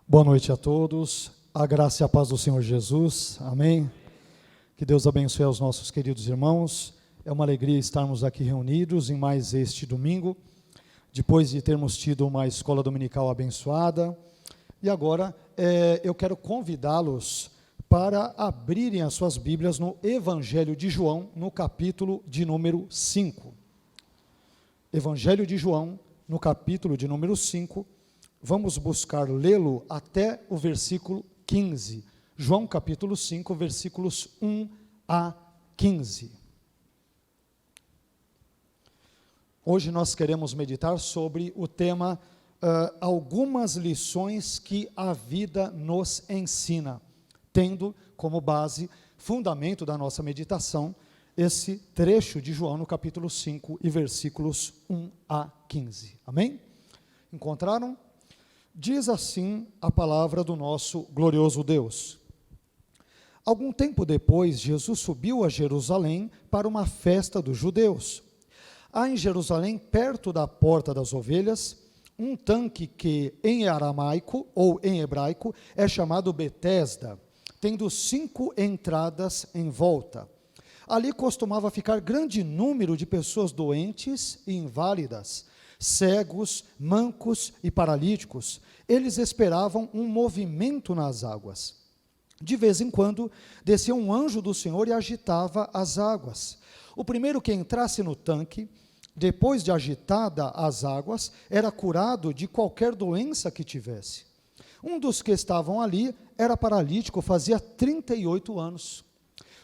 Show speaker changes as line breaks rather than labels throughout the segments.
Boa noite a todos, a graça e a paz do Senhor Jesus, amém? Que Deus abençoe aos nossos queridos irmãos, é uma alegria estarmos aqui reunidos em mais este domingo, depois de termos tido uma escola dominical abençoada, e agora eu quero convidá-los para abrirem as suas Bíblias no Evangelho de João, no capítulo de número 5. Evangelho de João, no capítulo de número 5, vamos buscar lê-lo até o versículo 15. João capítulo 5, versículos 1 a 15. Hoje nós queremos meditar sobre o tema algumas lições que a vida nos ensina, tendo como base, fundamento da nossa meditação, esse trecho de João no capítulo 5 e versículos 1 a 15. Amém? Encontraram? Diz assim a palavra do nosso glorioso Deus. Algum tempo depois, Jesus subiu a Jerusalém para uma festa dos judeus. Há em Jerusalém, perto da porta das ovelhas, um tanque que em aramaico ou em hebraico é chamado Betesda, tendo 5 entradas em volta. Ali costumava ficar grande número de pessoas doentes e inválidas, cegos, mancos e paralíticos. Eles esperavam um movimento nas águas. De vez em quando, descia um anjo do Senhor e agitava as águas. O primeiro que entrasse no tanque, depois de agitada as águas, era curado de qualquer doença que tivesse. Um dos que estavam ali era paralítico, fazia 38 anos.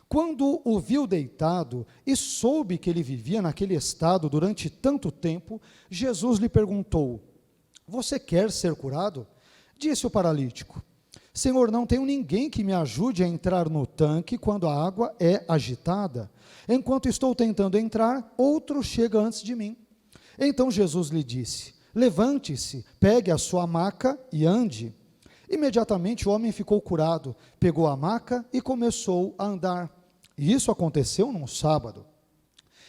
Quando o viu deitado e soube que ele vivia naquele estado durante tanto tempo, Jesus lhe perguntou: você quer ser curado? Disse o paralítico: Senhor, não tenho ninguém que me ajude a entrar no tanque quando a água é agitada. Enquanto estou tentando entrar, outro chega antes de mim. Então Jesus lhe disse: levante-se, pegue a sua maca e ande. Imediatamente o homem ficou curado, pegou a maca e começou a andar. E isso aconteceu num sábado.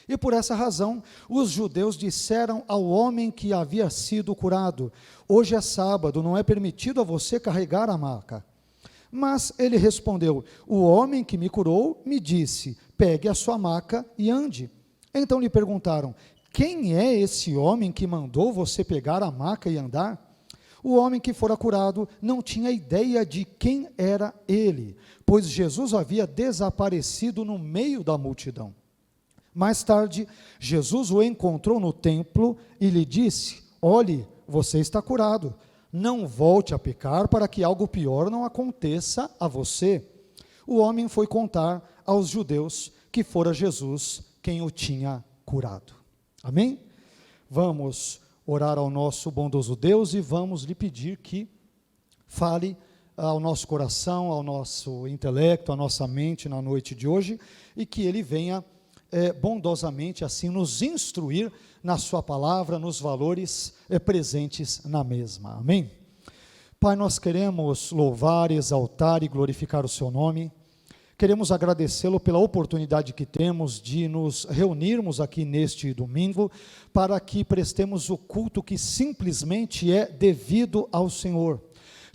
E por essa razão, os judeus disseram ao homem que havia sido curado: hoje é sábado, não é permitido a você carregar a maca. Mas ele respondeu: o homem que me curou me disse: pegue a sua maca e ande. Então lhe perguntaram: quem é esse homem que mandou você pegar a maca e andar? O homem que fora curado não tinha ideia de quem era ele, pois Jesus havia desaparecido no meio da multidão. Mais tarde, Jesus o encontrou no templo e lhe disse: olhe, você está curado, não volte a pecar para que algo pior não aconteça a você. O homem foi contar aos judeus que fora Jesus quem o tinha curado. Amém? Vamos orar ao nosso bondoso Deus e vamos lhe pedir que fale ao nosso coração, ao nosso intelecto, à nossa mente na noite de hoje, e que Ele venha bondosamente assim nos instruir na sua palavra, nos valores presentes na mesma. Amém? Pai, nós queremos louvar, exaltar e glorificar o seu nome. Queremos agradecê-lo pela oportunidade que temos de nos reunirmos aqui neste domingo, para que prestemos o culto que simplesmente é devido ao Senhor.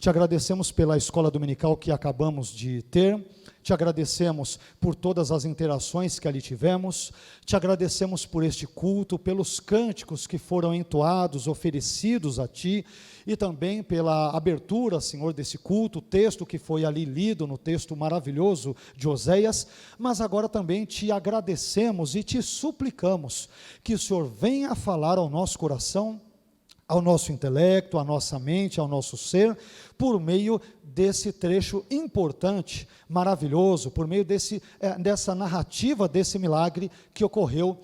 Te agradecemos pela escola dominical que acabamos de ter, te agradecemos por todas as interações que ali tivemos, te agradecemos por este culto, pelos cânticos que foram entoados, oferecidos a Ti, e também pela abertura, Senhor, desse culto, o texto que foi ali lido, no texto maravilhoso de Oséias, mas agora também te agradecemos e te suplicamos que o Senhor venha falar ao nosso coração, ao nosso intelecto, à nossa mente, ao nosso ser, por meio desse trecho importante, maravilhoso, por meio dessa narrativa, desse milagre que ocorreu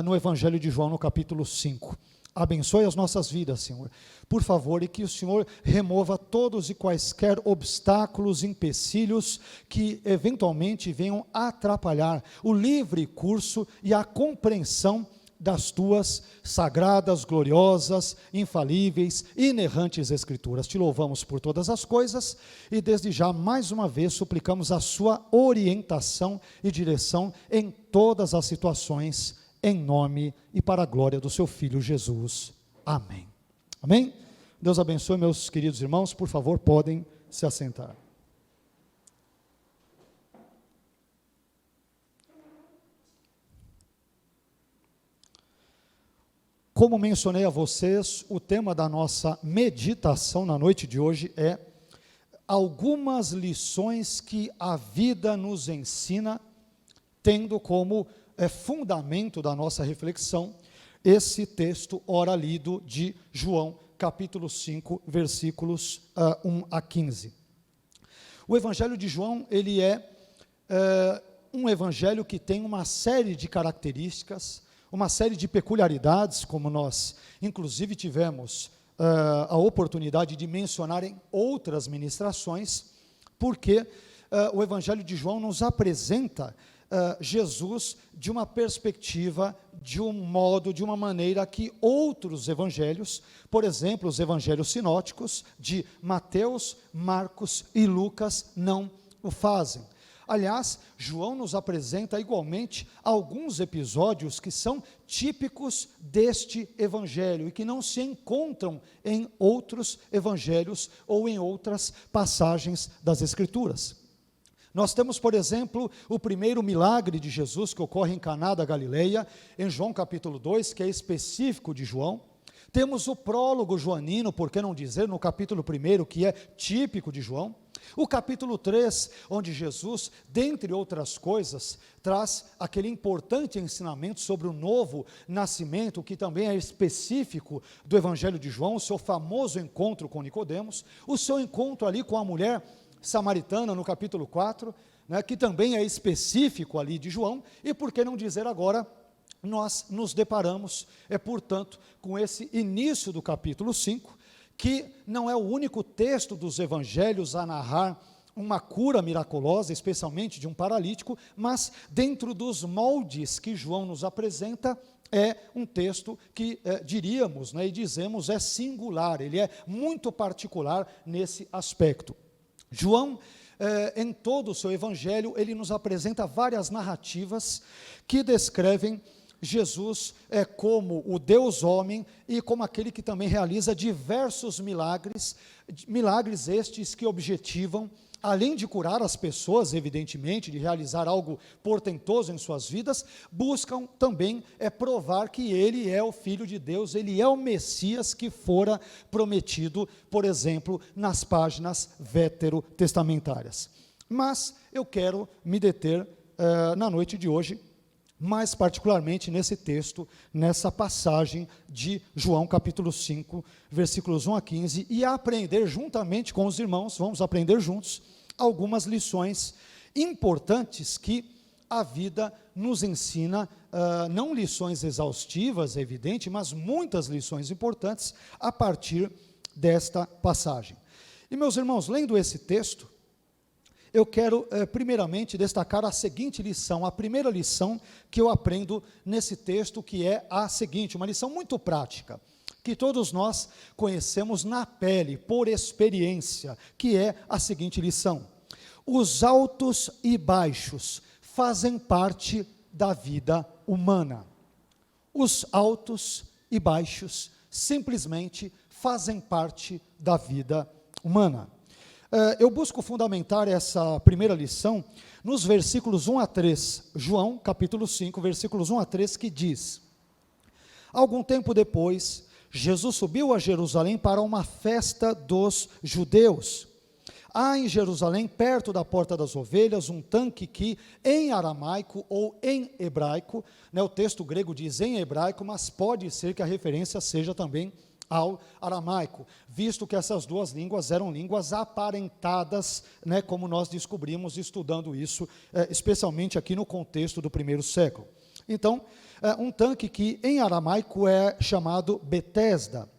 no Evangelho de João, no capítulo 5. Abençoe as nossas vidas, Senhor, por favor, e que o Senhor remova todos e quaisquer obstáculos, empecilhos que eventualmente venham atrapalhar o livre curso e a compreensão das tuas sagradas, gloriosas, infalíveis, inerrantes Escrituras. Te louvamos por todas as coisas e desde já, mais uma vez, suplicamos a sua orientação e direção em todas as situações, em nome e para a glória do seu Filho Jesus. Amém. Amém? Deus abençoe, meus queridos irmãos, por favor, podem se assentar. Como mencionei a vocês, o tema da nossa meditação na noite de hoje é algumas lições que a vida nos ensina, tendo como fundamento da nossa reflexão esse texto ora lido de João, capítulo 5, versículos 1 a 15. O Evangelho de João, ele é um evangelho que tem uma série de características, uma série de peculiaridades, como nós, inclusive, tivemos a oportunidade de mencionar em outras ministrações, porque o Evangelho de João nos apresenta Jesus de uma perspectiva, de um modo, de uma maneira que outros evangelhos, por exemplo, os evangelhos sinóticos de Mateus, Marcos e Lucas, não o fazem. Aliás, João nos apresenta igualmente alguns episódios que são típicos deste evangelho e que não se encontram em outros evangelhos ou em outras passagens das Escrituras. Nós temos, por exemplo, o primeiro milagre de Jesus que ocorre em Caná da Galileia, em João capítulo 2, que é específico de João. Temos o prólogo joanino, por que não dizer, no capítulo 1, que é típico de João. O capítulo 3, onde Jesus, dentre outras coisas, traz aquele importante ensinamento sobre o novo nascimento, que também é específico do Evangelho de João, o seu famoso encontro com Nicodemos, o seu encontro ali com a mulher samaritana no capítulo 4, né, que também é específico ali de João, e por que não dizer agora, nós nos deparamos, portanto, com esse início do capítulo 5, que não é o único texto dos evangelhos a narrar uma cura miraculosa, especialmente de um paralítico, mas dentro dos moldes que João nos apresenta, é um texto que diríamos, né, e dizemos, é singular, ele é muito particular nesse aspecto. João, em todo o seu evangelho, ele nos apresenta várias narrativas que descrevem Jesus como o Deus homem e como aquele que também realiza diversos milagres, milagres estes que objetivam, além de curar as pessoas, evidentemente, de realizar algo portentoso em suas vidas, buscam também provar que ele é o Filho de Deus, ele é o Messias que fora prometido, por exemplo, nas páginas veterotestamentárias. Mas eu quero me deter na noite de hoje, mais particularmente nesse texto, nessa passagem de João capítulo 5, versículos 1 a 15, e aprender juntamente com os irmãos, vamos aprender juntos, algumas lições importantes que a vida nos ensina, não lições exaustivas, é evidente, mas muitas lições importantes a partir desta passagem. E meus irmãos, lendo esse texto, eu quero, primeiramente, destacar a seguinte lição, a primeira lição que eu aprendo nesse texto, que é a seguinte, uma lição muito prática, que todos nós conhecemos na pele, por experiência, que é a seguinte lição: os altos e baixos fazem parte da vida humana. Os altos e baixos simplesmente fazem parte da vida humana. Eu busco fundamentar essa primeira lição nos versículos 1 a 3, João, capítulo 5, versículos 1 a 3, que diz: algum tempo depois, Jesus subiu a Jerusalém para uma festa dos judeus. Há em Jerusalém, perto da Porta das Ovelhas, um tanque que, em aramaico ou em hebraico, né, o texto grego diz em hebraico, mas pode ser que a referência seja também ao aramaico, visto que essas duas línguas eram línguas aparentadas, né, como nós descobrimos estudando isso, especialmente aqui no contexto do primeiro século. Então, um tanque que em aramaico é chamado Betesda,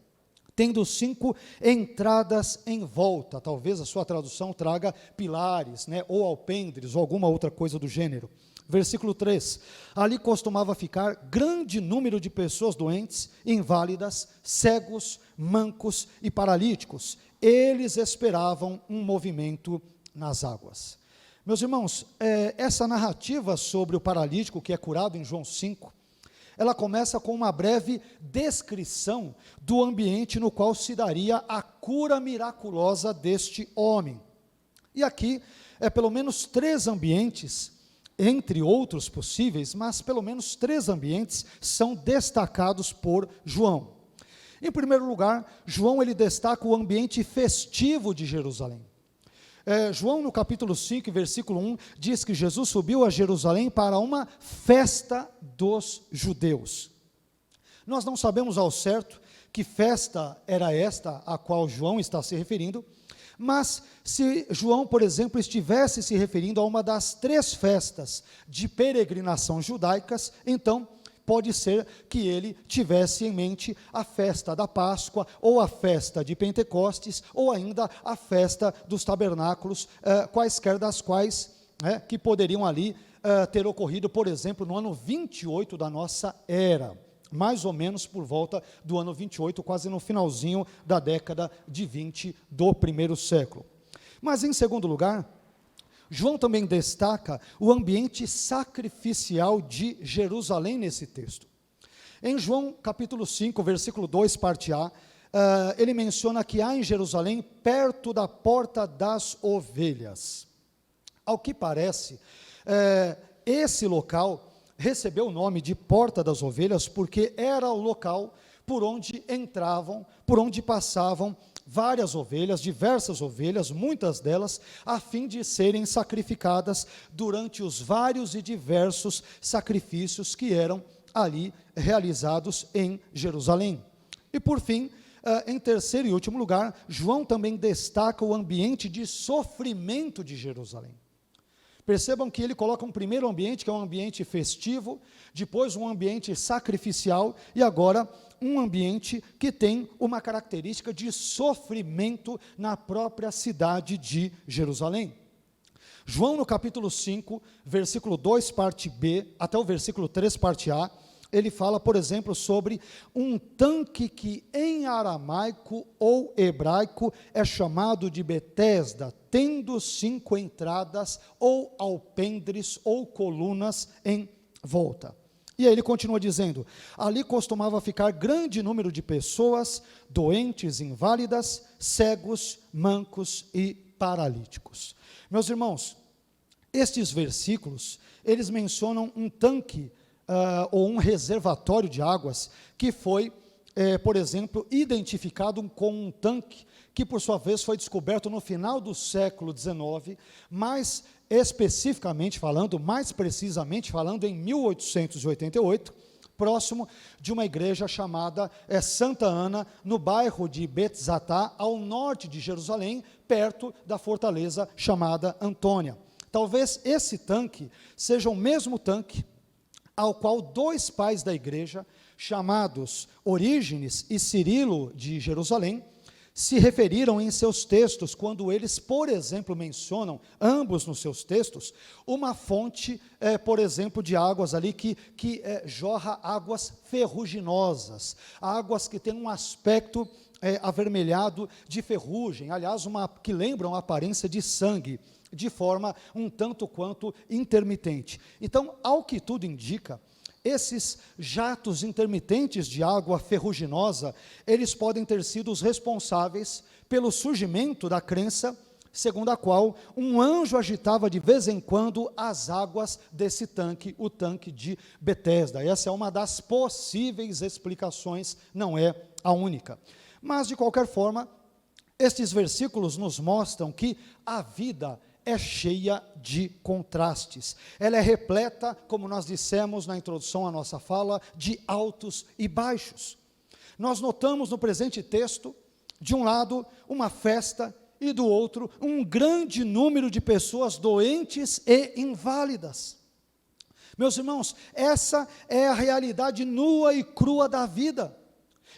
tendo 5 entradas em volta, talvez a sua tradução traga pilares, né, ou alpendres, ou alguma outra coisa do gênero. Versículo 3, ali costumava ficar grande número de pessoas doentes, inválidas, cegos, mancos e paralíticos. Eles esperavam um movimento nas águas. Meus irmãos, essa narrativa sobre o paralítico que é curado em João 5, ela começa com uma breve descrição do ambiente no qual se daria a cura miraculosa deste homem. E aqui, pelo menos 3 ambientes, entre outros possíveis, mas pelo menos 3 ambientes são destacados por João. Em primeiro lugar, João ele destaca o ambiente festivo de Jerusalém. João, no capítulo 5, versículo 1, diz que Jesus subiu a Jerusalém para uma festa dos judeus. Nós não sabemos ao certo que festa era esta a qual João está se referindo, mas se João, por exemplo, estivesse se referindo a uma das 3 festas de peregrinação judaicas, então pode ser que ele tivesse em mente a festa da Páscoa, ou a festa de Pentecostes, ou ainda a festa dos tabernáculos, quaisquer das quais que poderiam ali ter ocorrido, por exemplo, no ano 28 da nossa era, mais ou menos por volta do ano 28, quase no finalzinho da década de 20 do primeiro século. Mas, em segundo lugar, João também destaca o ambiente sacrificial de Jerusalém nesse texto. Em João capítulo 5, versículo 2, parte A, ele menciona que há em Jerusalém, perto da porta das ovelhas. Ao que parece, esse local recebeu o nome de Porta das Ovelhas porque era o local por onde entravam, por onde passavam várias ovelhas, diversas ovelhas, muitas delas, a fim de serem sacrificadas durante os vários e diversos sacrifícios que eram ali realizados em Jerusalém. E por fim, em terceiro e último lugar, João também destaca o ambiente de sofrimento de Jerusalém. Percebam que ele coloca um primeiro ambiente, que é um ambiente festivo, depois um ambiente sacrificial, e agora um ambiente que tem uma característica de sofrimento na própria cidade de Jerusalém. João, no capítulo 5, versículo 2, parte B, até o versículo 3, parte A, ele fala, por exemplo, sobre um tanque que em aramaico ou hebraico é chamado de Betesda, tendo 5 entradas, ou alpendres, ou colunas em volta. E aí ele continua dizendo, ali costumava ficar grande número de pessoas, doentes, inválidas, cegos, mancos e paralíticos. Meus irmãos, estes versículos, eles mencionam um tanque, ou um reservatório de águas, que foi, por exemplo, identificado com um tanque, que por sua vez foi descoberto no final do século XIX, mais especificamente falando, mais precisamente falando, em 1888, próximo de uma igreja chamada Santa Ana, no bairro de Bet-Zatá, ao norte de Jerusalém, perto da fortaleza chamada Antônia. Talvez esse tanque seja o mesmo tanque ao qual 2 pais da igreja, chamados Orígenes e Cirilo de Jerusalém, se referiram em seus textos, quando eles, por exemplo, mencionam, ambos nos seus textos, uma fonte, por exemplo, de águas ali, que jorra águas ferruginosas, águas que têm um aspecto avermelhado de ferrugem, aliás, que lembram a aparência de sangue, de forma um tanto quanto intermitente. Então, ao que tudo indica, esses jatos intermitentes de água ferruginosa, eles podem ter sido os responsáveis pelo surgimento da crença, segundo a qual um anjo agitava de vez em quando as águas desse tanque, o tanque de Betesda. Essa é uma das possíveis explicações, não é a única. Mas, de qualquer forma, estes versículos nos mostram que a vida é cheia de contrastes. Ela é repleta, como nós dissemos na introdução à nossa fala, de altos e baixos. Nós notamos no presente texto, de um lado, uma festa, e do outro, um grande número de pessoas doentes e inválidas. Meus irmãos, essa é a realidade nua e crua da vida.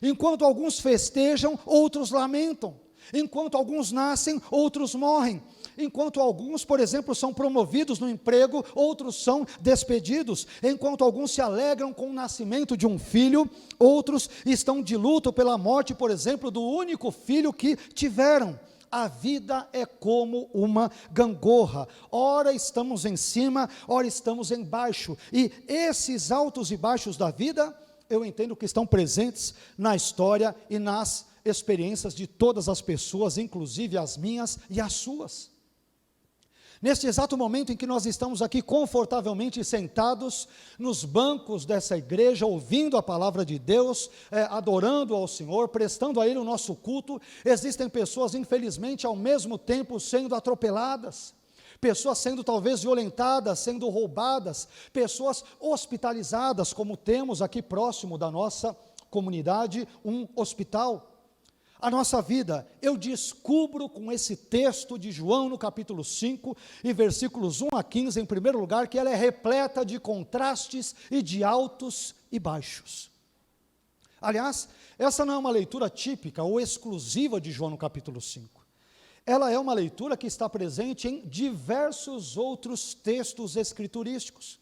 Enquanto alguns festejam, outros lamentam. Enquanto alguns nascem, outros morrem. Enquanto alguns, por exemplo, são promovidos no emprego, outros são despedidos. Enquanto alguns se alegram com o nascimento de um filho, outros estão de luto pela morte, por exemplo, do único filho que tiveram. A vida é como uma gangorra, ora estamos em cima, ora estamos embaixo, e esses altos e baixos da vida, eu entendo que estão presentes na história e nas experiências de todas as pessoas, inclusive as minhas e as suas. Neste exato momento em que nós estamos aqui confortavelmente sentados nos bancos dessa igreja, ouvindo a palavra de Deus, adorando ao Senhor, prestando a Ele o nosso culto, existem pessoas, infelizmente, ao mesmo tempo sendo atropeladas, pessoas sendo talvez violentadas, sendo roubadas, pessoas hospitalizadas, como temos aqui próximo da nossa comunidade, um hospital. A nossa vida, eu descubro com esse texto de João no capítulo 5 e versículos 1 a 15, em primeiro lugar, que ela é repleta de contrastes e de altos e baixos. Aliás, essa não é uma leitura típica ou exclusiva de João no capítulo 5. Ela é uma leitura que está presente em diversos outros textos escriturísticos,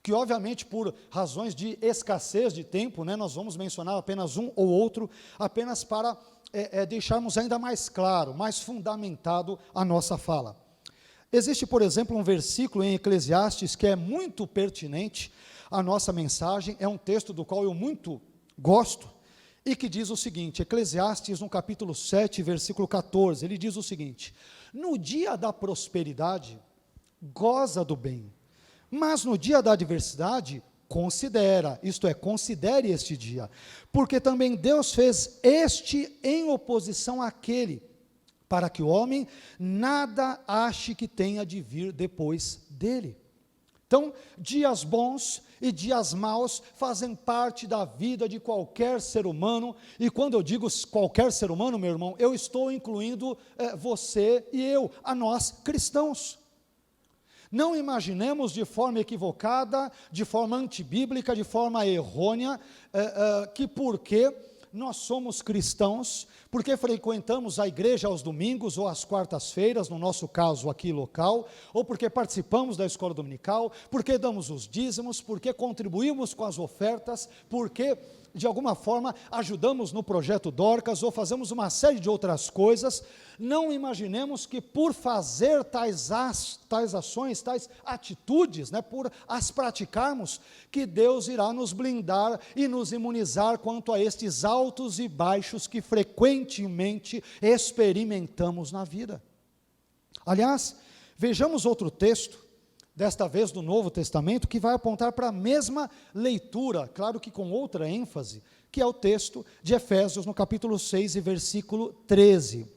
que obviamente por razões de escassez de tempo, nós vamos mencionar apenas um ou outro, apenas para deixarmos ainda mais claro, mais fundamentado a nossa fala. Existe, por exemplo, um versículo em Eclesiastes que é muito pertinente à nossa mensagem, é um texto do qual eu muito gosto, e que diz o seguinte, Eclesiastes no capítulo 7, versículo 14, ele diz o seguinte: no dia da prosperidade, goza do bem, mas no dia da adversidade, considera, isto é, considere este dia, porque também Deus fez este em oposição àquele, para que o homem nada ache que tenha de vir depois dele. Então, dias bons e dias maus fazem parte da vida de qualquer ser humano, e quando eu digo qualquer ser humano, meu irmão, eu estou incluindo você e eu, a nós cristãos. Não imaginemos de forma equivocada, de forma antibíblica, de forma errônea, que porque nós somos cristãos, porque frequentamos a igreja aos domingos ou às quartas-feiras, no nosso caso aqui local, ou porque participamos da escola dominical, porque damos os dízimos, porque contribuímos com as ofertas, porque de alguma forma ajudamos no projeto Dorcas, ou fazemos uma série de outras coisas, não imaginemos que por fazer tais ações, tais atitudes, por as praticarmos, que Deus irá nos blindar e nos imunizar quanto a estes altos e baixos que frequentemente experimentamos na vida. Aliás, vejamos outro texto, desta vez do Novo Testamento, que vai apontar para a mesma leitura, claro que com outra ênfase, que é o texto de Efésios, no capítulo 6 e versículo 13.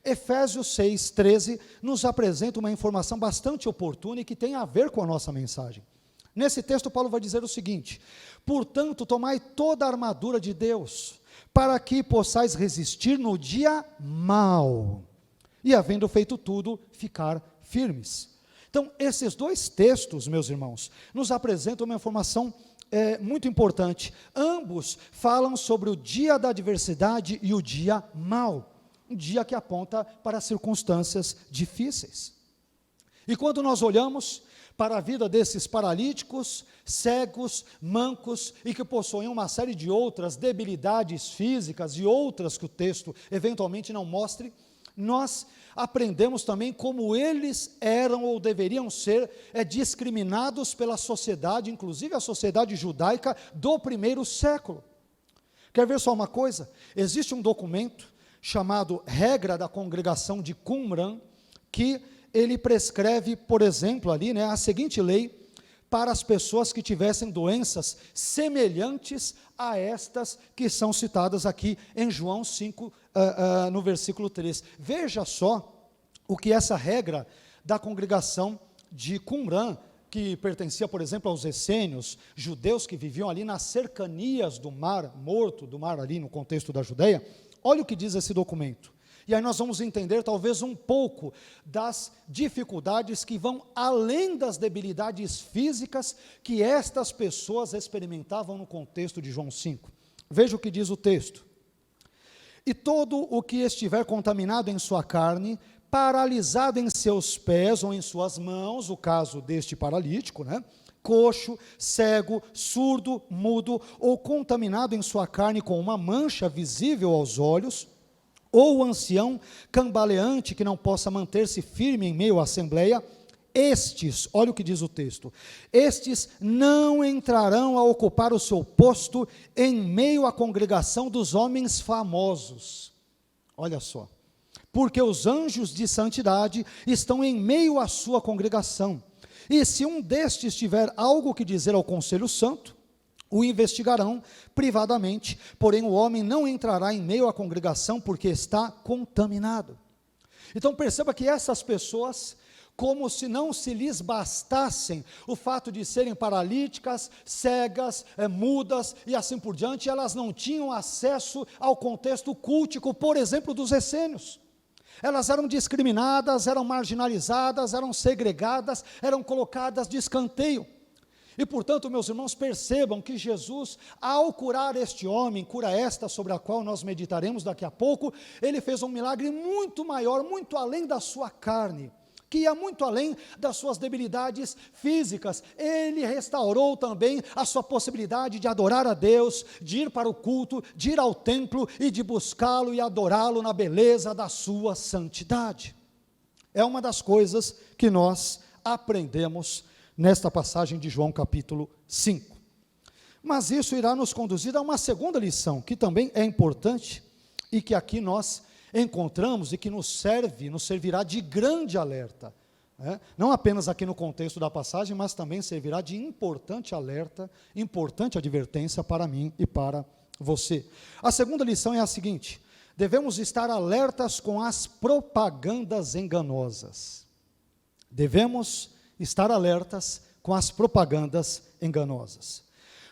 Efésios 6, 13, nos apresenta uma informação bastante oportuna e que tem a ver com a nossa mensagem. Nesse texto, Paulo vai dizer o seguinte: portanto, tomai toda a armadura de Deus, para que possais resistir no dia mau, e havendo feito tudo, ficar firmes. Então, esses dois textos, meus irmãos, nos apresentam uma informação muito importante. Ambos falam sobre o dia da adversidade e o dia mau, um dia que aponta para circunstâncias difíceis. E quando nós olhamos para a vida desses paralíticos, cegos, mancos, e que possuem uma série de outras debilidades físicas e outras que o texto eventualmente não mostre, nós aprendemos também como eles eram ou deveriam ser discriminados pela sociedade, inclusive a sociedade judaica do primeiro século. Quer ver só uma coisa? Existe um documento chamado Regra da Congregação de Qumran, que ele prescreve, por exemplo, ali, a seguinte lei para as pessoas que tivessem doenças semelhantes a estas que são citadas aqui em João 5, no versículo 3. Veja só o que essa regra da congregação de Qumran, que pertencia, por exemplo, aos essênios, judeus que viviam ali nas cercanias do Mar Morto, do mar ali no contexto da Judeia, olha o que diz esse documento. E aí nós vamos entender talvez um pouco das dificuldades que vão além das debilidades físicas que estas pessoas experimentavam no contexto de João 5. Veja o que diz o texto. E todo o que estiver contaminado em sua carne, paralisado em seus pés ou em suas mãos, o caso deste paralítico, coxo, cego, surdo, mudo, ou contaminado em sua carne com uma mancha visível aos olhos, ou ancião cambaleante que não possa manter-se firme em meio à assembleia, estes, olha o que diz o texto, estes não entrarão a ocupar o seu posto em meio à congregação dos homens famosos. Olha só, porque os anjos de santidade estão em meio à sua congregação, e se um destes tiver algo que dizer ao conselho santo, o investigarão privadamente, porém o homem não entrará em meio à congregação porque está contaminado. Então perceba que essas pessoas, como se não se lhes bastassem o fato de serem paralíticas, cegas, mudas e assim por diante, elas não tinham acesso ao contexto cultico, por exemplo, dos essênios. Elas eram discriminadas, eram marginalizadas, eram segregadas, eram colocadas de escanteio. E portanto, meus irmãos, percebam que Jesus, ao curar este homem, cura esta sobre a qual nós meditaremos daqui a pouco, ele fez um milagre muito maior, muito além da sua carne, que ia muito além das suas debilidades físicas. Ele restaurou também a sua possibilidade de adorar a Deus, de ir para o culto, de ir ao templo e de buscá-lo e adorá-lo na beleza da sua santidade. É uma das coisas que nós aprendemos nesta passagem de João capítulo 5. Mas isso irá nos conduzir a uma segunda lição, que também é importante, e que aqui nós encontramos e que nos servirá de grande alerta, não apenas aqui no contexto da passagem, mas também servirá de importante alerta, importante advertência para mim e para você. A segunda lição é a seguinte: devemos estar alertas com as propagandas enganosas. Devemos estar alertas com as propagandas enganosas.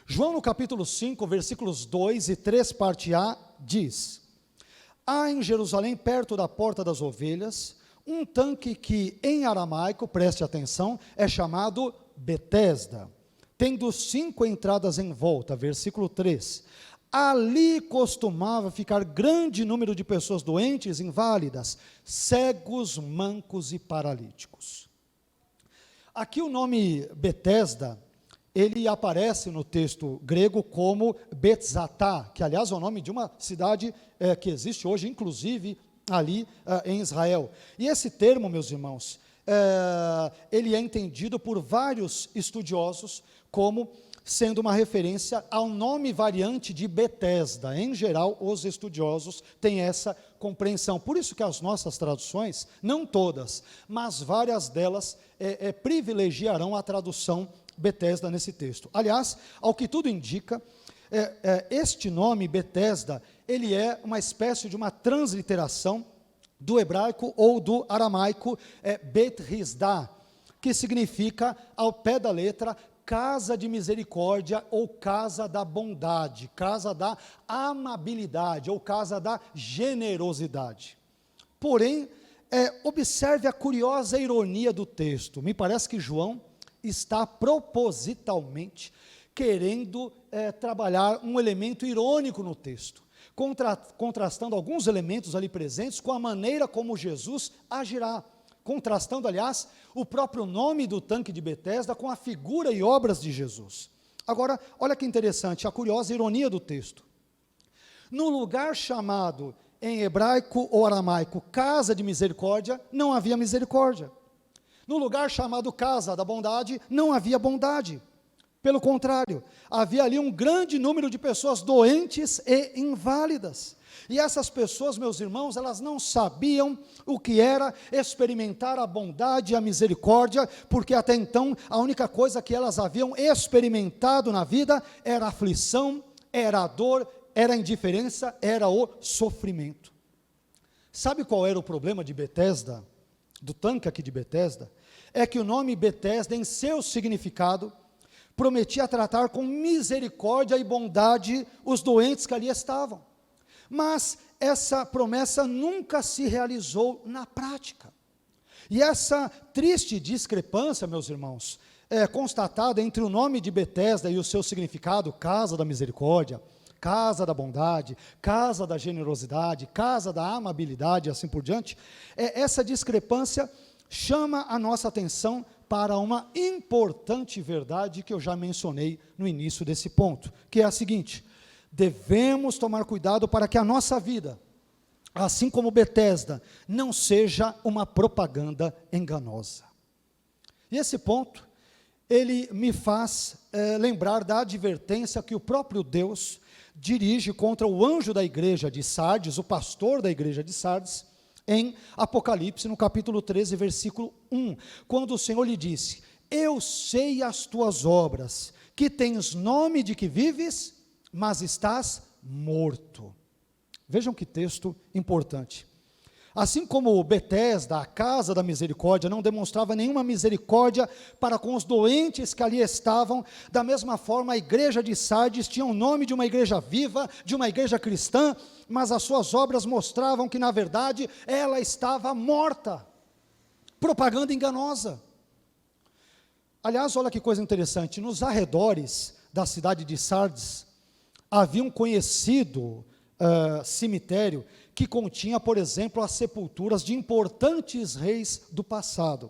João no capítulo 5, versículos 2 e 3, parte A, diz: há em Jerusalém, perto da porta das ovelhas, um tanque que em aramaico, preste atenção, é chamado Betesda, tendo 5 entradas em volta, versículo 3. Ali costumava ficar grande número de pessoas doentes, inválidas, cegos, mancos e paralíticos. Aqui o nome Betesda, ele aparece no texto grego como Betzatá, que aliás é o nome de uma cidade que existe hoje, inclusive ali em Israel. E esse termo, meus irmãos, ele é entendido por vários estudiosos como sendo uma referência ao nome variante de Betesda. Em geral, os estudiosos têm essa compreensão. Por isso que as nossas traduções, não todas, mas várias delas, privilegiarão a tradução Betesda nesse texto. Aliás, ao que tudo indica, este nome Betesda, ele é uma espécie de uma transliteração do hebraico ou do aramaico Bet-Hisda, que significa, ao pé da letra, casa de misericórdia ou casa da bondade, casa da amabilidade ou casa da generosidade. Porém, observe a curiosa ironia do texto. Me parece que João está propositalmente querendo trabalhar um elemento irônico no texto, contrastando alguns elementos ali presentes com a maneira como Jesus agirá, contrastando, aliás, o próprio nome do tanque de Betesda com a figura e obras de Jesus. Agora, olha que interessante, a curiosa ironia do texto. No lugar chamado, em hebraico ou aramaico, casa de misericórdia, não havia misericórdia. No lugar chamado casa da bondade, não havia bondade. Pelo contrário, havia ali um grande número de pessoas doentes e inválidas. E essas pessoas, meus irmãos, elas não sabiam o que era experimentar a bondade e a misericórdia, porque até então a única coisa que elas haviam experimentado na vida era a aflição, era a dor, era a indiferença, era o sofrimento. Sabe qual era o problema de Betesda, do tanque aqui de Betesda? É que o nome Betesda, em seu significado, prometia tratar com misericórdia e bondade os doentes que ali estavam. Mas essa promessa nunca se realizou na prática. E essa triste discrepância, meus irmãos, é constatada entre o nome de Betesda e o seu significado, casa da misericórdia, casa da bondade, casa da generosidade, casa da amabilidade e assim por diante. Essa discrepância chama a nossa atenção para uma importante verdade que eu já mencionei no início desse ponto, que é a seguinte: devemos tomar cuidado para que a nossa vida, assim como Betesda, não seja uma propaganda enganosa. E esse ponto, ele me faz lembrar da advertência que o próprio Deus dirige contra o anjo da igreja de Sardes, o pastor da igreja de Sardes, em Apocalipse, no capítulo 13, versículo 1, quando o Senhor lhe disse: eu sei as tuas obras, que tens nome de que vives, mas estás morto. Vejam que texto importante. Assim como Betesda, a casa da misericórdia, não demonstrava nenhuma misericórdia para com os doentes que ali estavam, da mesma forma a igreja de Sardes tinha o nome de uma igreja viva, de uma igreja cristã, mas as suas obras mostravam que na verdade ela estava morta. Propaganda enganosa. Aliás, olha que coisa interessante, nos arredores da cidade de Sardes, havia um conhecido cemitério que continha, por exemplo, as sepulturas de importantes reis do passado.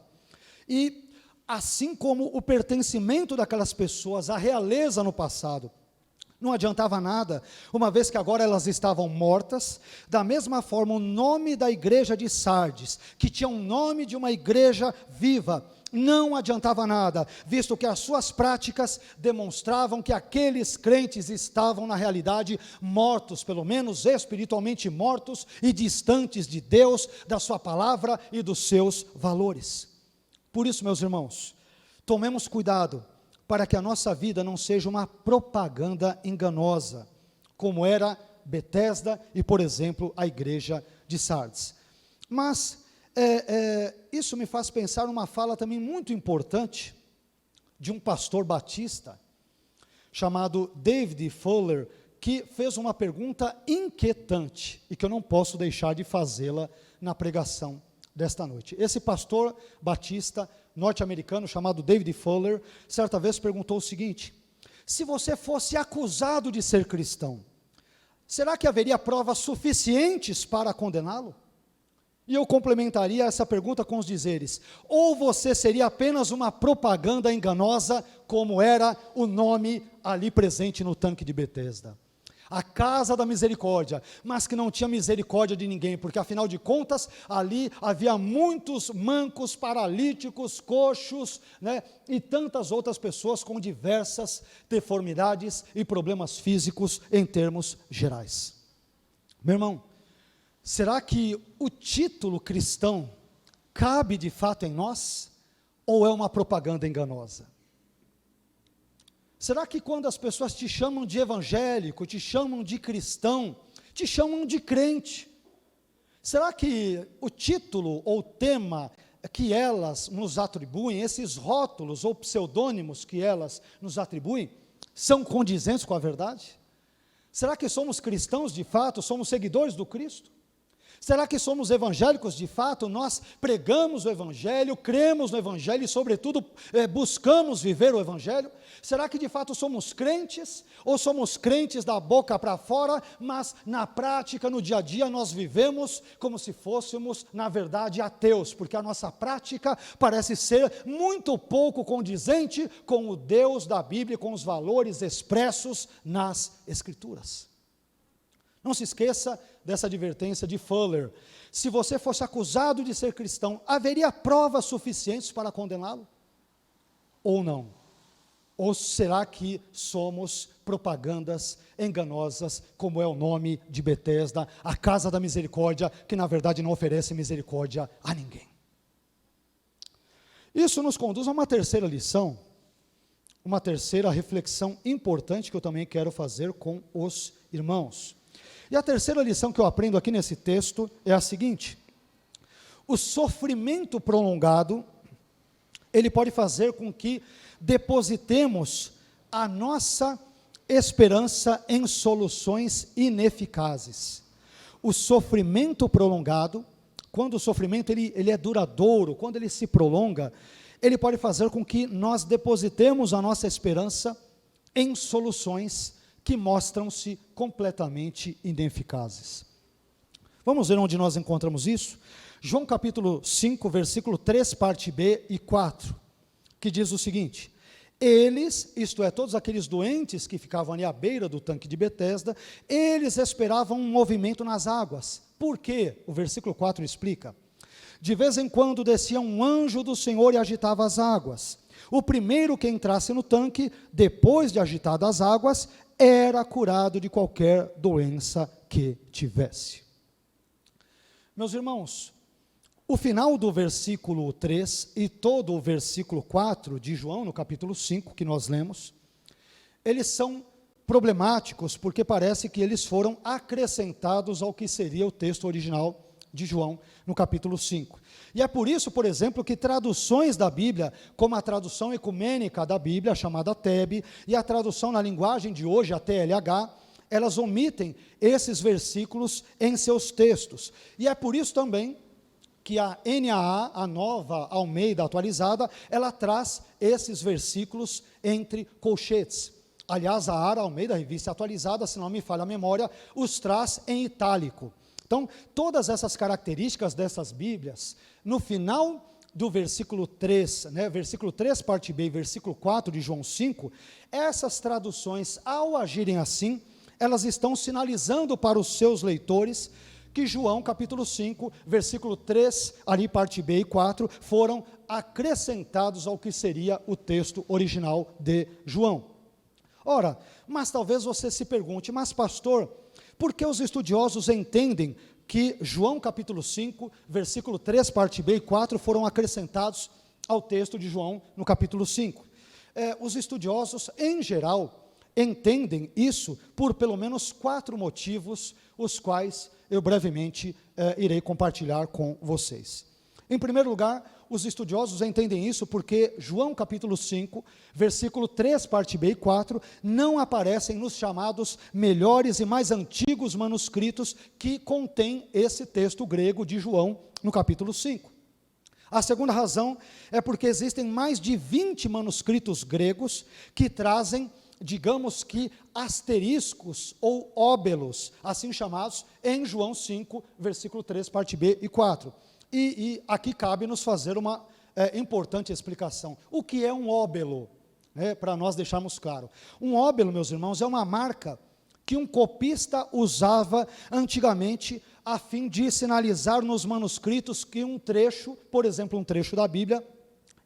E assim como o pertencimento daquelas pessoas à realeza no passado não adiantava nada, uma vez que agora elas estavam mortas, da mesma forma o nome da igreja de Sardes, que tinha um nome de uma igreja viva, não adiantava nada, visto que as suas práticas demonstravam que aqueles crentes estavam na realidade mortos, pelo menos espiritualmente mortos e distantes de Deus, da sua palavra e dos seus valores. Por isso, meus irmãos, tomemos cuidado para que a nossa vida não seja uma propaganda enganosa, como era Betesda e, por exemplo, a igreja de Sardes. Mas isso me faz pensar numa fala também muito importante de um pastor batista, chamado David Fuller, que fez uma pergunta inquietante, e que eu não posso deixar de fazê-la na pregação desta noite. Esse pastor batista norte-americano, chamado David Fuller, certa vez perguntou o seguinte: se você fosse acusado de ser cristão, será que haveria provas suficientes para condená-lo? E eu complementaria essa pergunta com os dizeres: ou você seria apenas uma propaganda enganosa, como era o nome ali presente no tanque de Betesda, a casa da misericórdia, mas que não tinha misericórdia de ninguém, porque afinal de contas, ali havia muitos mancos, paralíticos, coxos, e tantas outras pessoas com diversas deformidades e problemas físicos em termos gerais. Meu irmão, será que o título cristão cabe de fato em nós, ou é uma propaganda enganosa? Será que quando as pessoas te chamam de evangélico, te chamam de cristão, te chamam de crente, será que o título ou tema que elas nos atribuem, esses rótulos ou pseudônimos que elas nos atribuem, são condizentes com a verdade? Será que somos cristãos de fato, somos seguidores do Cristo? Será que somos evangélicos de fato? Nós pregamos o evangelho, cremos no evangelho e, sobretudo, buscamos viver o evangelho? Será que de fato somos crentes? Ou somos crentes da boca para fora, mas na prática, no dia a dia, nós vivemos como se fôssemos, na verdade, ateus, porque a nossa prática parece ser muito pouco condizente com o Deus da Bíblia, com os valores expressos nas Escrituras. Não se esqueça dessa advertência de Fuller: se você fosse acusado de ser cristão, haveria provas suficientes para condená-lo? Ou não? Ou será que somos propagandas enganosas, como é o nome de Betesda, a casa da misericórdia, que na verdade não oferece misericórdia a ninguém? Isso nos conduz a uma terceira lição, uma terceira reflexão importante que eu também quero fazer com os irmãos. E a terceira lição que eu aprendo aqui nesse texto é a seguinte: o sofrimento prolongado, ele pode fazer com que depositemos a nossa esperança em soluções ineficazes. O sofrimento prolongado, quando o sofrimento ele é duradouro, quando ele se prolonga, ele pode fazer com que nós depositemos a nossa esperança em soluções que mostram-se completamente ineficazes. Vamos ver onde nós encontramos isso? João capítulo 5, versículo 3, parte B e 4, que diz o seguinte: eles, isto é, todos aqueles doentes que ficavam ali à beira do tanque de Betesda, eles esperavam um movimento nas águas, Por quê? O versículo 4 explica. De vez em quando descia um anjo do Senhor e agitava as águas. O primeiro que entrasse no tanque, depois de agitadas as águas, era curado de qualquer doença que tivesse. Meus irmãos, o final do versículo 3 e todo o versículo 4 de João, no capítulo 5, que nós lemos, eles são problemáticos, porque parece que eles foram acrescentados ao que seria o texto original de João, no capítulo 5. E é por isso, por exemplo, que traduções da Bíblia, como a tradução ecumênica da Bíblia, chamada TEB, e a tradução na linguagem de hoje, a TLH, elas omitem esses versículos em seus textos. E é por isso também que a NAA, a Nova Almeida Atualizada, ela traz esses versículos entre colchetes. Aliás, a ARA Almeida, Revista Atualizada, se não me falha a memória, os traz em itálico. Então, todas essas características dessas Bíblias, no final do versículo 3, versículo 3, parte B, e versículo 4 de João 5, essas traduções, ao agirem assim, elas estão sinalizando para os seus leitores que João, capítulo 5, versículo 3, ali parte B e 4, foram acrescentados ao que seria o texto original de João. Ora, mas talvez você se pergunte, mas pastor, por que os estudiosos entendem que João capítulo 5, versículo 3, parte B e 4, foram acrescentados ao texto de João no capítulo 5? Os estudiosos, em geral, entendem isso por pelo menos 4 motivos, os quais eu brevemente irei compartilhar com vocês. Em primeiro lugar, os estudiosos entendem isso porque João capítulo 5, versículo 3, parte B e 4, não aparecem nos chamados melhores e mais antigos manuscritos que contêm esse texto grego de João no capítulo 5. A segunda razão é porque existem mais de 20 manuscritos gregos que trazem, digamos que, asteriscos ou óbelos, assim chamados, em João 5, versículo 3, parte B e 4. E aqui cabe nos fazer uma importante explicação. O que é um óbelo? Para nós deixarmos claro. Um óbelo, meus irmãos, é uma marca que um copista usava antigamente a fim de sinalizar nos manuscritos que um trecho, por exemplo, um trecho da Bíblia,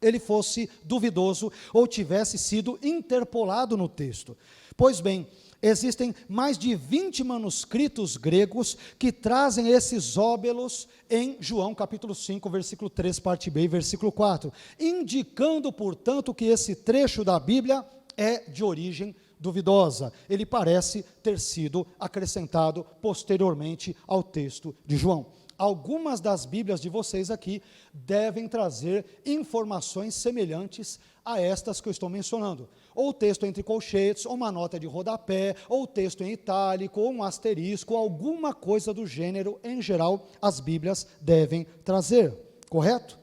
ele fosse duvidoso ou tivesse sido interpolado no texto. Pois bem, existem mais de 20 manuscritos gregos que trazem esses óbelos em João capítulo 5, versículo 3, parte B e versículo 4, indicando, portanto, que esse trecho da Bíblia é de origem duvidosa. Ele parece ter sido acrescentado posteriormente ao texto de João. Algumas das Bíblias de vocês aqui devem trazer informações semelhantes a estas que eu estou mencionando. Ou texto entre colchetes, ou uma nota de rodapé, ou texto em itálico, ou um asterisco, alguma coisa do gênero, em geral, as Bíblias devem trazer, correto?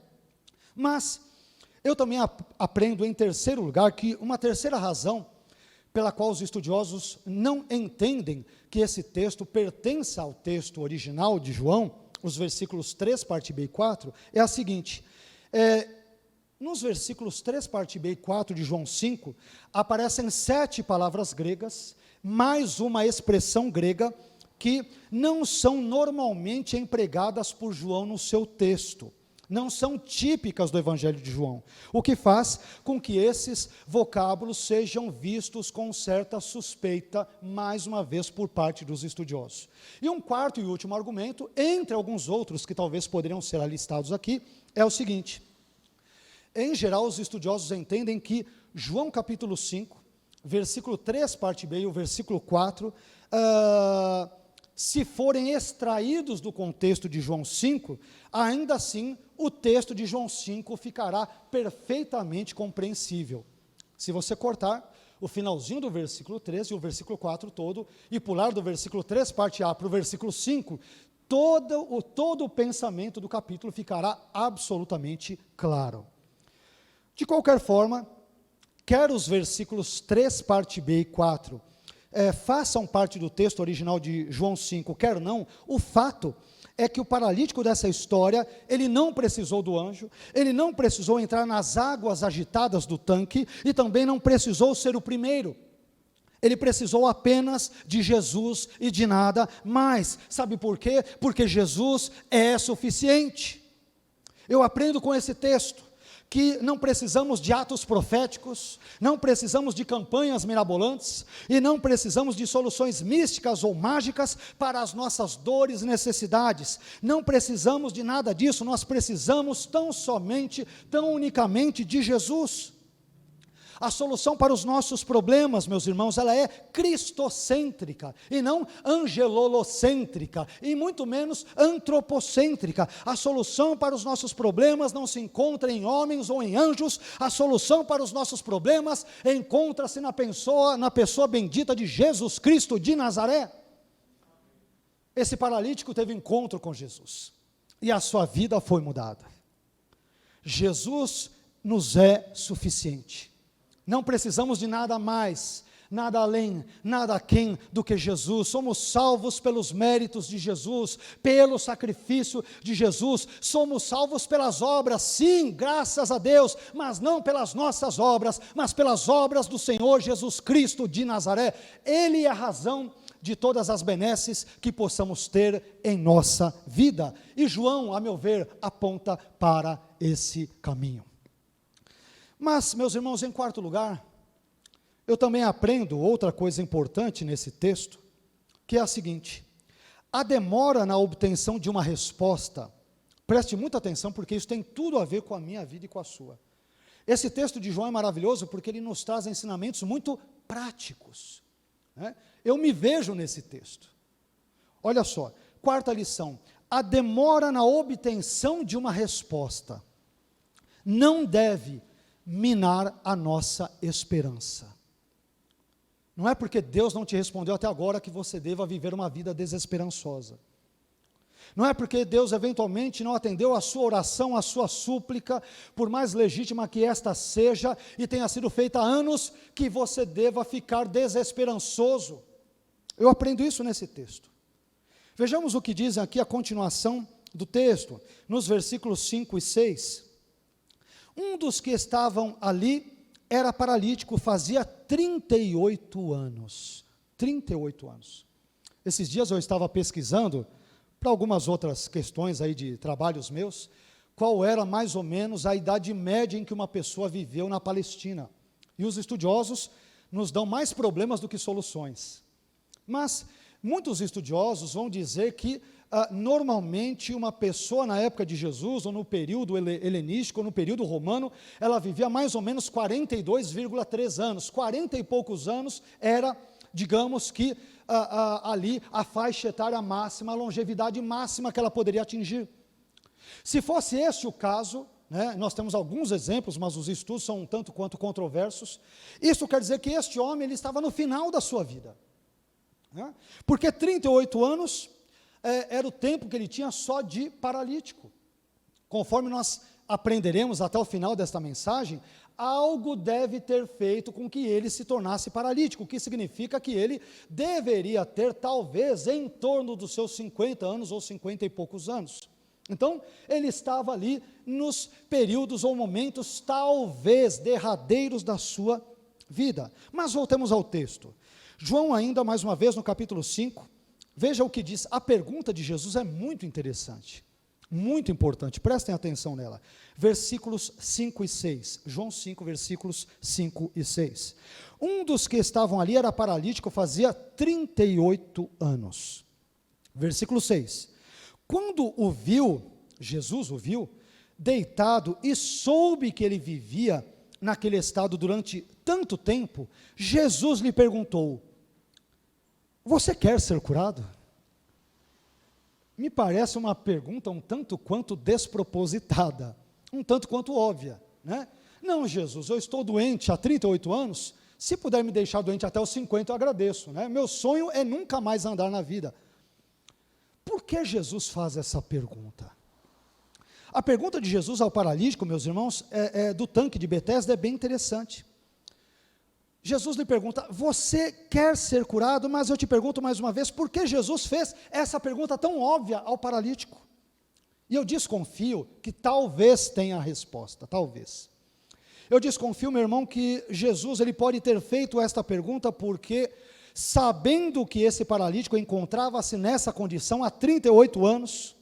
Mas eu também aprendo, em terceiro lugar, que uma terceira razão pela qual os estudiosos não entendem que esse texto pertença ao texto original de João, os versículos 3, parte B e 4, é a seguinte: nos versículos 3, parte B e 4 de João 5, aparecem 7 palavras gregas, mais uma expressão grega, que não são normalmente empregadas por João no seu texto, não são típicas do Evangelho de João, o que faz com que esses vocábulos sejam vistos com certa suspeita, mais uma vez, por parte dos estudiosos. E um quarto e último argumento, entre alguns outros que talvez poderiam ser alistados aqui, é o seguinte: em geral, os estudiosos entendem que João capítulo 5, versículo 3, parte B, e o versículo 4, se forem extraídos do contexto de João 5, ainda assim o texto de João 5 ficará perfeitamente compreensível. Se você cortar o finalzinho do versículo 3 e o versículo 4 todo, e pular do versículo 3, parte A, para o versículo 5, todo o pensamento do capítulo ficará absolutamente claro. De qualquer forma, quer os versículos 3, parte B e 4, façam parte do texto original de João 5, quer não, o fato é que o paralítico dessa história, ele não precisou do anjo, ele não precisou entrar nas águas agitadas do tanque, e também não precisou ser o primeiro. Ele precisou apenas de Jesus e de nada mais. Sabe por quê? Porque Jesus é suficiente. Eu aprendo com esse texto que não precisamos de atos proféticos, não precisamos de campanhas mirabolantes, e não precisamos de soluções místicas ou mágicas para as nossas dores e necessidades. Não precisamos de nada disso, nós precisamos tão somente, tão unicamente de Jesus. A solução para os nossos problemas, meus irmãos, ela é cristocêntrica, e não angelolocêntrica, e muito menos antropocêntrica. A solução para os nossos problemas não se encontra em homens ou em anjos, a solução para os nossos problemas encontra-se na pessoa bendita de Jesus Cristo de Nazaré. Esse paralítico teve encontro com Jesus, e a sua vida foi mudada. Jesus nos é suficiente. Não precisamos de nada mais, nada além, nada aquém do que Jesus. Somos salvos pelos méritos de Jesus, pelo sacrifício de Jesus. Somos salvos pelas obras, sim, graças a Deus, mas não pelas nossas obras, mas pelas obras do Senhor Jesus Cristo de Nazaré. Ele é a razão de todas as benesses que possamos ter em nossa vida. E João, a meu ver, aponta para esse caminho. Mas, meus irmãos, em quarto lugar, eu também aprendo outra coisa importante nesse texto, que é a seguinte: a demora na obtenção de uma resposta, preste muita atenção, porque isso tem tudo a ver com a minha vida e com a sua. Esse texto de João é maravilhoso, porque ele nos traz ensinamentos muito práticos, né? Eu me vejo nesse texto. Olha só, quarta lição: a demora na obtenção de uma resposta não deve minar a nossa esperança. Não é porque Deus não te respondeu até agora que você deva viver uma vida desesperançosa. Não é porque Deus eventualmente não atendeu a sua oração, a sua súplica, por mais legítima que esta seja, e tenha sido feita há anos, que você deva ficar desesperançoso. Eu aprendo isso nesse texto. Vejamos o que diz aqui a continuação do texto, nos versículos 5 e 6. Um dos que estavam ali era paralítico, fazia 38 anos. 38 anos. Esses dias eu estava pesquisando, para algumas outras questões aí de trabalhos meus, qual era mais ou menos a idade média em que uma pessoa viveu na Palestina. E os estudiosos nos dão mais problemas do que soluções. Mas muitos estudiosos vão dizer que normalmente uma pessoa na época de Jesus, ou no período helenístico, ou no período romano, ela vivia mais ou menos 42,3 anos, 40 e poucos anos era, digamos que, ali a faixa etária máxima, a longevidade máxima que ela poderia atingir. Se fosse esse o caso, né, nós temos alguns exemplos, mas os estudos são um tanto quanto controversos, isso quer dizer que este homem ele estava no final da sua vida, né, porque 38 anos era o tempo que ele tinha só de paralítico. Conforme nós aprenderemos até o final desta mensagem, algo deve ter feito com que ele se tornasse paralítico, o que significa que ele deveria ter talvez em torno dos seus 50 anos ou 50 e poucos anos. Então, ele estava ali nos períodos ou momentos talvez derradeiros da sua vida. Mas voltemos ao texto. João ainda mais uma vez no capítulo 5, veja o que diz, a pergunta de Jesus é muito interessante, muito importante, prestem atenção nela, versículos 5 e 6, João 5, versículos 5 e 6, um dos que estavam ali era paralítico, fazia 38 anos, versículo 6, quando o viu, Jesus o viu, deitado e soube que ele vivia naquele estado durante tanto tempo, Jesus lhe perguntou, você quer ser curado? Me parece uma pergunta um tanto quanto despropositada, um tanto quanto óbvia, né? Não, Jesus, eu estou doente há 38 anos, se puder me deixar doente até os 50, eu agradeço, né? Meu sonho é nunca mais andar na vida. Por que Jesus faz essa pergunta? A pergunta de Jesus ao paralítico, meus irmãos, do tanque de Betesda é bem interessante. Jesus lhe pergunta, você quer ser curado? Mas eu te pergunto mais uma vez, por que Jesus fez essa pergunta tão óbvia ao paralítico? E eu desconfio que talvez tenha a resposta, talvez. Eu desconfio, meu irmão, que Jesus ele pode ter feito esta pergunta porque, sabendo que esse paralítico encontrava-se nessa condição há 38 anos,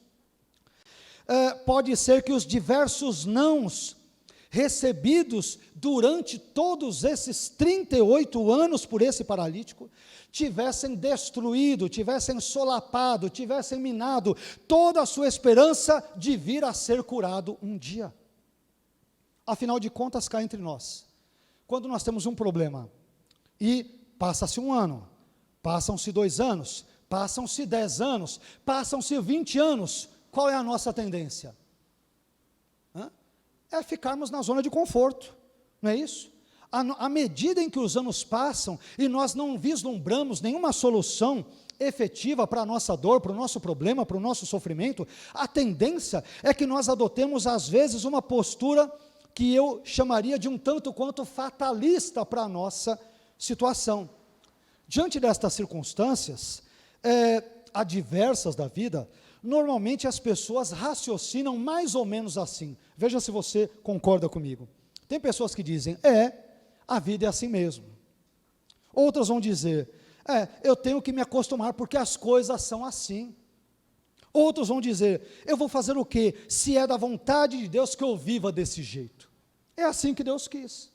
pode ser que os diversos nãos recebidos durante todos esses 38 anos por esse paralítico, tivessem destruído, tivessem solapado, tivessem minado toda a sua esperança de vir a ser curado um dia. Afinal de contas, cá entre nós, quando nós temos um problema, e passa-se um ano, passam-se 2 anos, passam-se 10 anos, passam-se 20 anos, qual é a nossa tendência? É ficarmos na zona de conforto, não é isso? À medida em que os anos passam e nós não vislumbramos nenhuma solução efetiva para a nossa dor, para o nosso problema, para o nosso sofrimento, a tendência é que nós adotemos às vezes uma postura que eu chamaria de um tanto quanto fatalista para a nossa situação. Diante destas circunstâncias adversas da vida, normalmente as pessoas raciocinam mais ou menos assim. Veja se você concorda comigo. Tem pessoas que dizem, a vida é assim mesmo. Outras vão dizer, eu tenho que me acostumar porque as coisas são assim. Outros vão dizer, eu vou fazer o quê? Se é da vontade de Deus que eu viva desse jeito. É assim que Deus quis.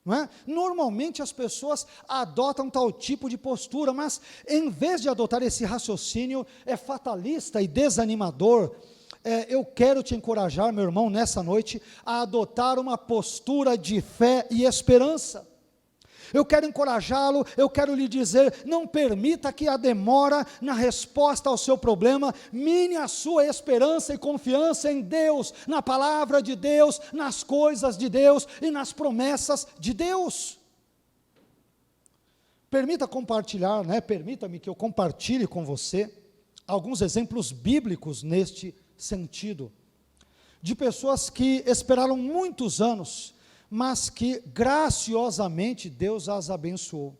Não é? Normalmente as pessoas adotam tal tipo de postura, mas em vez de adotar esse raciocínio fatalista e desanimador, eu quero te encorajar, meu irmão, nessa noite, a adotar uma postura de fé e esperança. Eu quero encorajá-lo, eu quero lhe dizer, não permita que a demora na resposta ao seu problema mine a sua esperança e confiança em Deus, na palavra de Deus, nas coisas de Deus e nas promessas de Deus. Permita-me que eu compartilhe com você alguns exemplos bíblicos neste sentido, de pessoas que esperaram muitos anos, mas que graciosamente Deus as abençoou.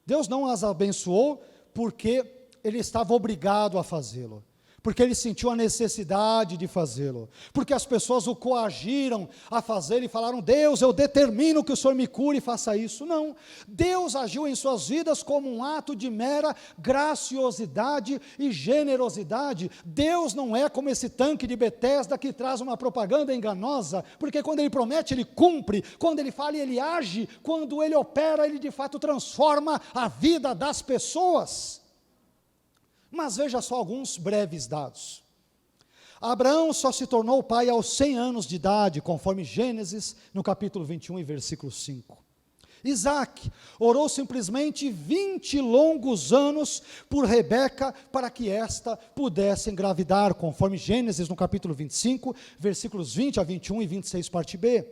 Deus não as abençoou porque ele estava obrigado a fazê-lo, porque ele sentiu a necessidade de fazê-lo, porque as pessoas o coagiram a fazer e falaram, Deus, eu determino que o Senhor me cure e faça isso. Não, Deus agiu em suas vidas como um ato de mera graciosidade e generosidade. Deus não é como esse tanque de Betesda que traz uma propaganda enganosa, porque quando ele promete, ele cumpre, quando ele fala, ele age, quando ele opera, ele de fato transforma a vida das pessoas. Mas veja só alguns breves dados. Abraão só se tornou pai aos 100 anos de idade, conforme Gênesis, no capítulo 21 e versículo 5. Isaac orou simplesmente 20 longos anos por Rebeca, para que esta pudesse engravidar, conforme Gênesis, no capítulo 25, versículos 20 a 21 e 26, parte B.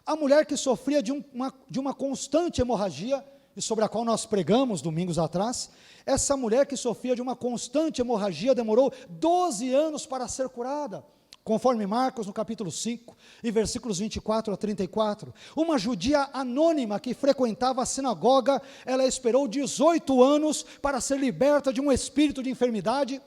A mulher que sofria de uma constante hemorragia, e sobre a qual nós pregamos domingos atrás, essa mulher que sofria de uma constante hemorragia demorou 12 anos para ser curada, conforme Marcos no capítulo 5 e versículos 24 a 34, uma judia anônima que frequentava a sinagoga, ela esperou 18 anos para ser liberta de um espírito de enfermidade,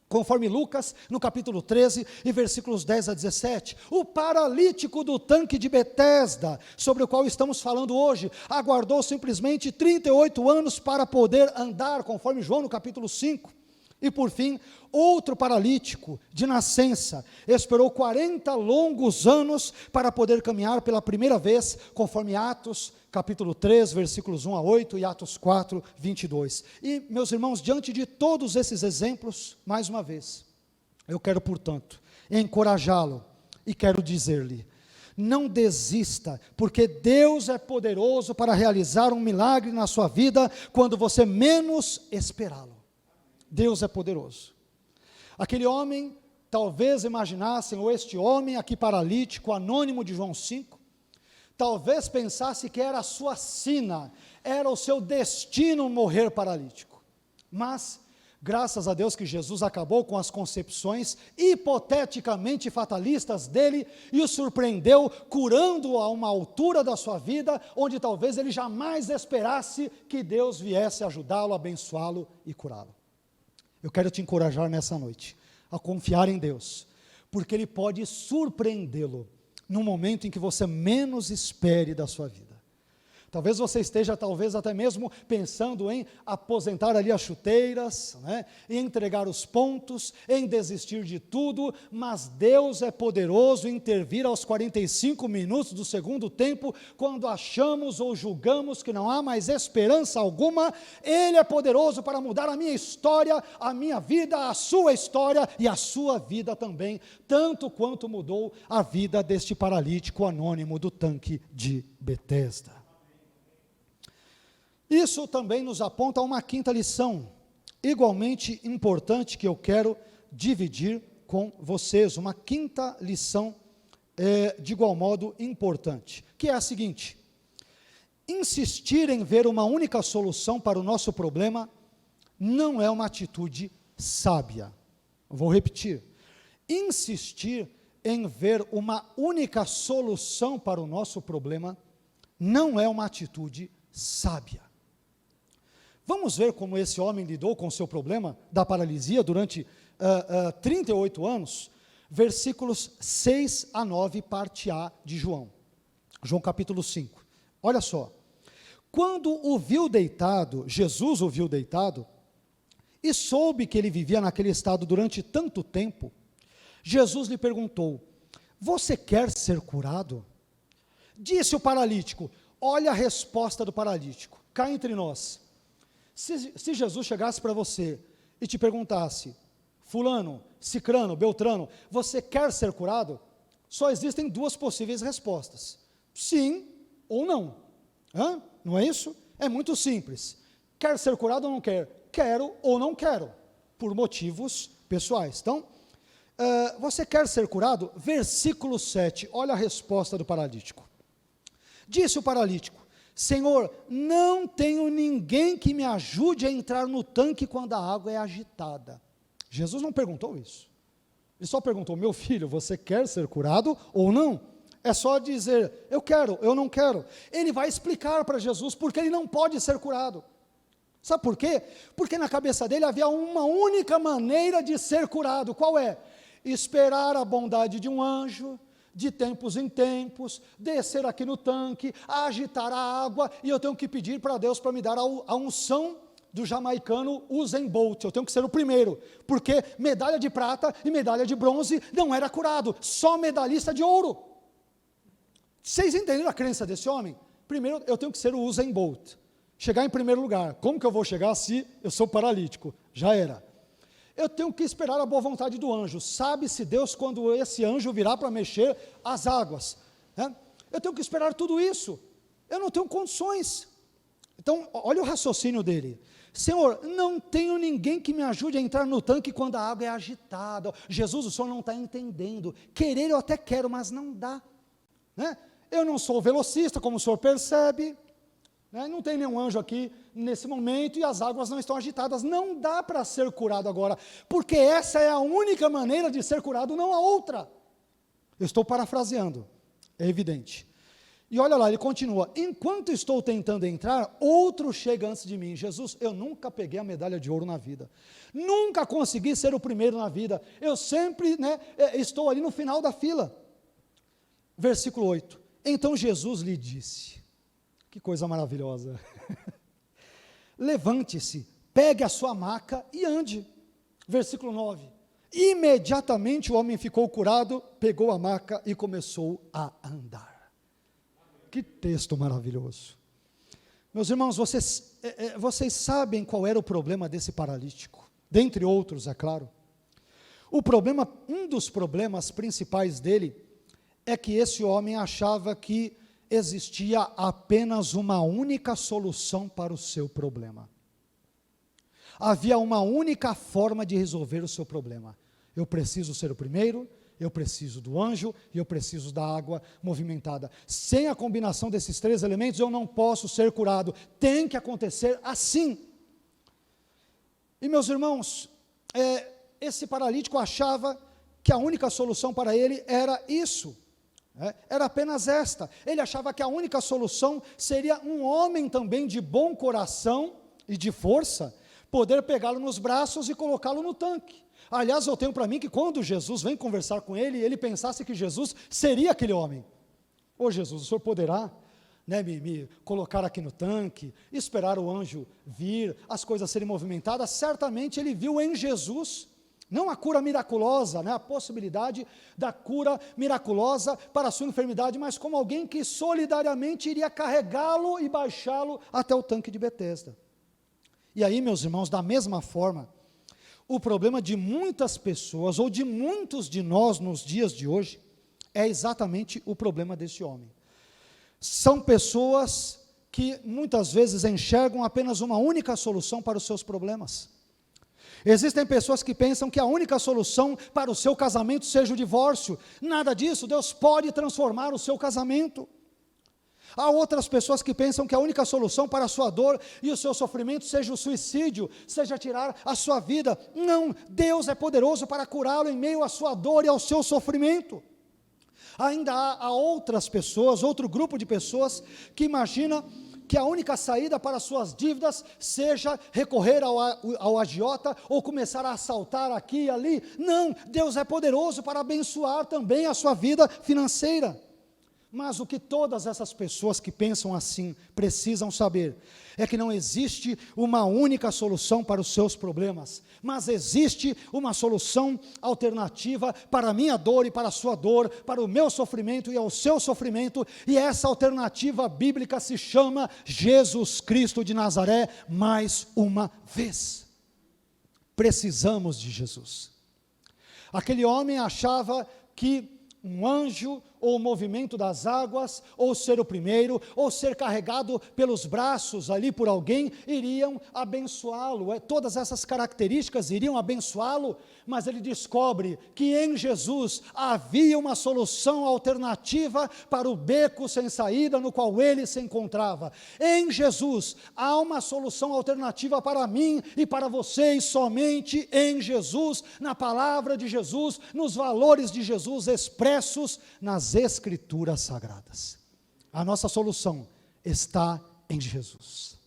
conforme Lucas, no capítulo 13, e versículos 10 a 17, o paralítico do tanque de Betesda, sobre o qual estamos falando hoje, aguardou simplesmente 38 anos para poder andar, conforme João no capítulo 5, e por fim, outro paralítico de nascença, esperou 40 longos anos para poder caminhar pela primeira vez, conforme Atos, capítulo 3, versículos 1 a 8 e Atos 4, 22. E, meus irmãos, diante de todos esses exemplos, mais uma vez, eu quero, portanto, encorajá-lo e quero dizer-lhe, não desista, porque Deus é poderoso para realizar um milagre na sua vida, quando você menos esperá-lo. Deus é poderoso. Aquele homem, talvez imaginassem, ou este homem aqui paralítico, anônimo de João 5, talvez pensasse que era a sua sina, era o seu destino morrer paralítico. Mas, graças a Deus que Jesus acabou com as concepções hipoteticamente fatalistas dele e o surpreendeu, curando-o a uma altura da sua vida, onde talvez ele jamais esperasse que Deus viesse ajudá-lo, abençoá-lo e curá-lo. Eu quero te encorajar nessa noite a confiar em Deus, porque Ele pode surpreendê-lo no momento em que você menos espere da sua vida. Talvez você esteja, até mesmo pensando em aposentar ali as chuteiras, né? Em entregar os pontos, em desistir de tudo, mas Deus é poderoso em intervir aos 45 minutos do segundo tempo, quando achamos ou julgamos que não há mais esperança alguma. Ele é poderoso para mudar a minha história, a minha vida, a sua história e a sua vida também, tanto quanto mudou a vida deste paralítico anônimo do tanque de Betesda. Isso também nos aponta a uma quinta lição, igualmente importante, que eu quero dividir com vocês. Uma quinta lição de igual modo importante, que é a seguinte: insistir em ver uma única solução para o nosso problema não é uma atitude sábia. Vou repetir: insistir em ver uma única solução para o nosso problema não é uma atitude sábia. Vamos ver como esse homem lidou com o seu problema da paralisia durante 38 anos, versículos 6 a 9, parte A de João capítulo 5. Olha só: quando o viu deitado, Jesus o viu deitado, e soube que ele vivia naquele estado durante tanto tempo, Jesus lhe perguntou: você quer ser curado? Disse o paralítico. Olha a resposta do paralítico, cá entre nós. Se Jesus chegasse para você e te perguntasse: fulano, cicrano, beltrano, você quer ser curado? Só existem duas possíveis respostas: sim ou não. Não é isso? É muito simples. Quer ser curado ou não quer? Quero ou não quero, por motivos pessoais. Então, você quer ser curado? Versículo 7, olha a resposta do paralítico. Disse o paralítico: Senhor, não tenho ninguém que me ajude a entrar no tanque quando a água é agitada. Jesus não perguntou isso. Ele só perguntou: meu filho, você quer ser curado ou não? É só dizer: eu quero, eu não quero. Ele vai explicar para Jesus porque ele não pode ser curado. Sabe por quê? Porque na cabeça dele havia uma única maneira de ser curado. Qual é? Esperar a bondade de um anjo, de tempos em tempos, descer aqui no tanque, agitar a água, e eu tenho que pedir para Deus para me dar a unção do jamaicano Usain Bolt. Eu tenho que ser o primeiro, porque medalha de prata e medalha de bronze não era curado, só medalhista de ouro. Vocês entenderam a crença desse homem? Primeiro, eu tenho que ser o Usain Bolt, chegar em primeiro lugar. Como que eu vou chegar se eu sou paralítico? Já era. Eu tenho que esperar a boa vontade do anjo. Sabe-se Deus quando esse anjo virá para mexer as águas, né? Eu tenho que esperar tudo isso. Eu não tenho condições. Então, olha o raciocínio dele. Senhor, não tenho ninguém que me ajude a entrar no tanque quando a água é agitada. Jesus, o Senhor não está entendendo. Querer eu até quero, mas não dá, né? Eu não sou velocista, como o Senhor percebe, né? Não tem nenhum anjo aqui nesse momento e as águas não estão agitadas. Não dá para ser curado agora, porque essa é a única maneira de ser curado, não há outra. Eu estou parafraseando, é evidente. E olha lá, ele continua: enquanto estou tentando entrar, outro chega antes de mim. Jesus, eu nunca peguei a medalha de ouro na vida, nunca consegui ser o primeiro na vida, eu sempre, estou ali no final da fila. Versículo 8, então Jesus lhe disse, que coisa maravilhosa, levante-se, pegue a sua maca e ande. Versículo 9, imediatamente o homem ficou curado, pegou a maca e começou a andar. Que texto maravilhoso. Meus irmãos, vocês sabem qual era o problema desse paralítico, dentre outros, é claro. Um dos problemas principais dele é que esse homem achava que existia apenas uma única solução para o seu problema. Havia uma única forma de resolver o seu problema. Eu preciso ser o primeiro, eu preciso do anjo e eu preciso da água movimentada. Sem a combinação desses três elementos, eu não posso ser curado. Tem que acontecer assim. E meus irmãos, esse paralítico achava que a única solução para ele era isso. Era apenas esta. Ele achava que a única solução seria um homem também de bom coração e de força, poder pegá-lo nos braços e colocá-lo no tanque. Aliás, eu tenho para mim que quando Jesus vem conversar com ele pensasse que Jesus seria aquele homem. Ô Jesus, o senhor poderá, né, me colocar aqui no tanque, esperar o anjo vir, as coisas serem movimentadas? Certamente ele viu em Jesus, não a cura miraculosa, né, a possibilidade da cura miraculosa para a sua enfermidade, mas como alguém que solidariamente iria carregá-lo e baixá-lo até o tanque de Betesda. E aí, meus irmãos, da mesma forma, o problema de muitas pessoas, ou de muitos de nós nos dias de hoje, é exatamente o problema desse homem. São pessoas que muitas vezes enxergam apenas uma única solução para os seus problemas. Existem pessoas que pensam que a única solução para o seu casamento seja o divórcio. Nada disso, Deus pode transformar o seu casamento. Há outras pessoas que pensam que a única solução para a sua dor e o seu sofrimento seja o suicídio, seja tirar a sua vida. Não, Deus é poderoso para curá-lo em meio à sua dor e ao seu sofrimento. Ainda há outras pessoas, outro grupo de pessoas que imagina que a única saída para suas dívidas seja recorrer ao agiota ou começar a assaltar aqui e ali. Não, Deus é poderoso para abençoar também a sua vida financeira. Mas o que todas essas pessoas que pensam assim precisam saber é que não existe uma única solução para os seus problemas, mas existe uma solução alternativa para a minha dor e para a sua dor, para o meu sofrimento e ao seu sofrimento, e essa alternativa bíblica se chama Jesus Cristo de Nazaré. Mais uma vez, precisamos de Jesus. Aquele homem achava que um anjo, ou o movimento das águas, ou ser o primeiro, ou ser carregado pelos braços ali por alguém, iriam abençoá-lo, todas essas características iriam abençoá-lo, mas ele descobre que em Jesus havia uma solução alternativa para o beco sem saída no qual ele se encontrava. Em Jesus há uma solução alternativa para mim e para vocês, somente em Jesus, na palavra de Jesus, nos valores de Jesus expressos nas Escrituras Sagradas. A nossa solução está em Jesus.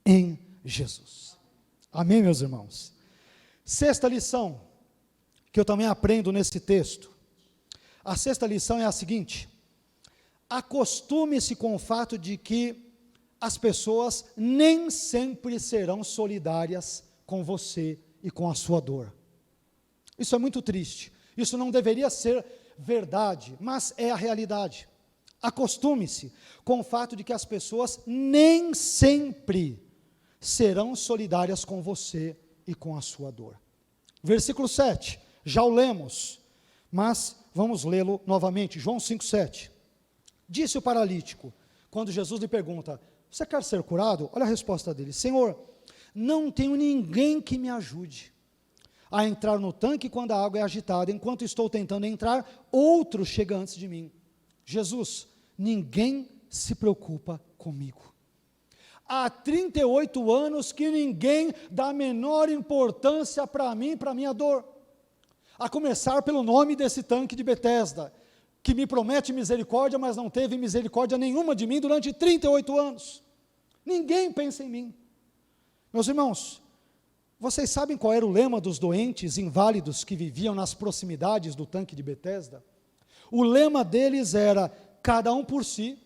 Em Jesus. Amém, meus irmãos? Sexta lição, que eu também aprendo nesse texto. A sexta lição é a seguinte: acostume-se com o fato de que as pessoas nem sempre serão solidárias com você e com a sua dor. Isso é muito triste. Isso não deveria ser verdade, mas é a realidade. Acostume-se com o fato de que as pessoas nem sempre serão solidárias com você e com a sua dor. Versículo 7, já o lemos, mas vamos lê-lo novamente. João 5,7. Disse o paralítico, quando Jesus lhe pergunta: você quer ser curado? Olha a resposta dele: Senhor, não tenho ninguém que me ajude a entrar no tanque quando a água é agitada. Enquanto estou tentando entrar, outro chega antes de mim. Jesus, ninguém se preocupa comigo. Há 38 anos que ninguém dá a menor importância para mim, para a minha dor. A começar pelo nome desse tanque de Betesda, que me promete misericórdia, mas não teve misericórdia nenhuma de mim durante 38 anos. Ninguém pensa em mim. Meus irmãos, vocês sabem qual era o lema dos doentes inválidos que viviam nas proximidades do tanque de Betesda? O lema deles era: cada um por si,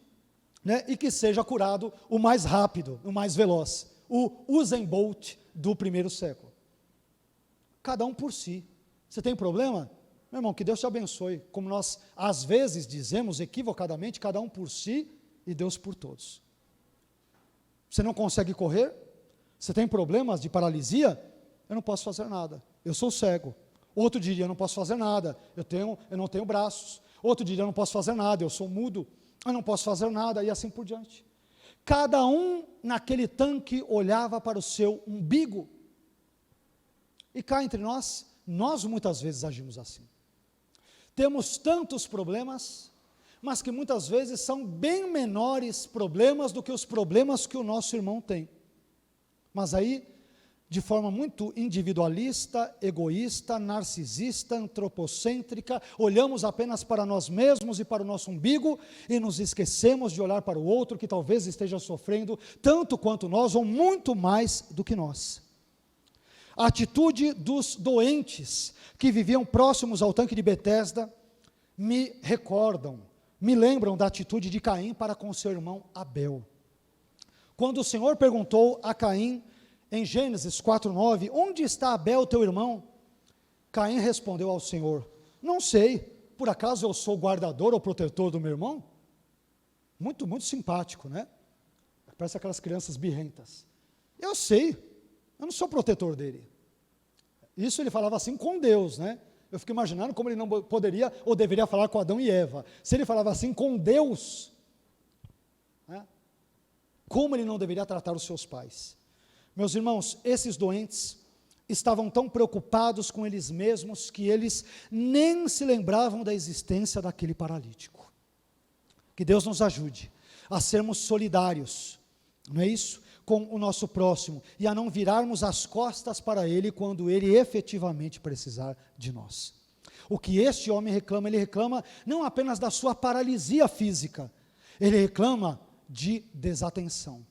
né, e que seja curado o mais rápido, o mais veloz. O Usain Bolt do primeiro século. Cada um por si. Você tem problema? Meu irmão, que Deus te abençoe. Como nós às vezes dizemos equivocadamente, cada um por si e Deus por todos. Você não consegue correr? Você tem problemas de paralisia? Eu não posso fazer nada, eu sou cego. Outro dia eu não posso fazer nada, eu não tenho braços. Outro dia eu não posso fazer nada, eu sou mudo, eu não posso fazer nada, e assim por diante. Cada um naquele tanque olhava para o seu umbigo. E cá entre nós muitas vezes agimos assim. Temos tantos problemas, mas que muitas vezes são bem menores problemas do que os problemas que o nosso irmão tem. Mas aí, de forma muito individualista, egoísta, narcisista, antropocêntrica, olhamos apenas para nós mesmos e para o nosso umbigo e nos esquecemos de olhar para o outro que talvez esteja sofrendo tanto quanto nós ou muito mais do que nós. A atitude dos doentes que viviam próximos ao tanque de Betesda me lembram da atitude de Caim para com seu irmão Abel. Quando o Senhor perguntou a Caim, em Gênesis 4:9, onde está Abel, teu irmão? Caim respondeu ao Senhor, não sei, por acaso eu sou guardador ou protetor do meu irmão? Muito, muito simpático, né? Parece aquelas crianças birrentas. Eu sei, eu não sou protetor dele. Isso ele falava assim com Deus, né? Eu fico imaginando como ele não poderia ou deveria falar com Adão e Eva. Se ele falava assim com Deus, né? Como ele não deveria tratar os seus pais? Meus irmãos, esses doentes estavam tão preocupados com eles mesmos que eles nem se lembravam da existência daquele paralítico. Que Deus nos ajude a sermos solidários, não é isso? Com o nosso próximo, e a não virarmos as costas para ele quando ele efetivamente precisar de nós. O que este homem reclama, ele reclama não apenas da sua paralisia física, ele reclama de desatenção.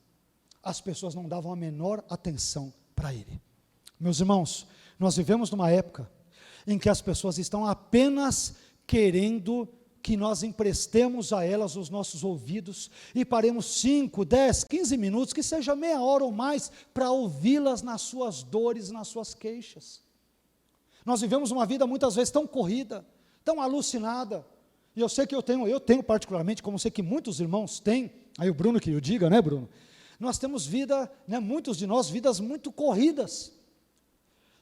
As pessoas não davam a menor atenção para ele. Meus irmãos, nós vivemos numa época em que as pessoas estão apenas querendo que nós emprestemos a elas os nossos ouvidos e paremos 5, 10, 15 minutos, que seja meia hora ou mais, para ouvi-las nas suas dores, nas suas queixas. Nós vivemos uma vida muitas vezes tão corrida, tão alucinada, e eu sei que eu tenho particularmente, como sei que muitos irmãos têm, aí o Bruno que o diga, né, Bruno? Nós temos vida, né, muitos de nós, vidas muito corridas.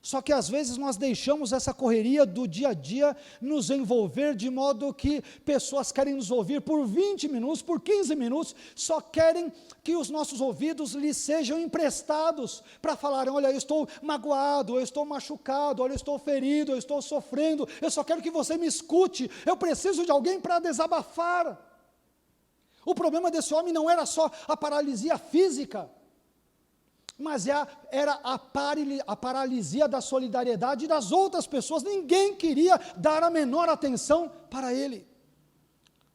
Só que às vezes nós deixamos essa correria do dia a dia nos envolver de modo que pessoas querem nos ouvir por 20 minutos, por 15 minutos, só querem que os nossos ouvidos lhes sejam emprestados para falarem, olha, eu estou magoado, eu estou machucado, olha, eu estou ferido, eu estou sofrendo, eu só quero que você me escute, eu preciso de alguém para desabafar. O problema desse homem não era só a paralisia física, mas era a paralisia da solidariedade das outras pessoas. Ninguém queria dar a menor atenção para ele.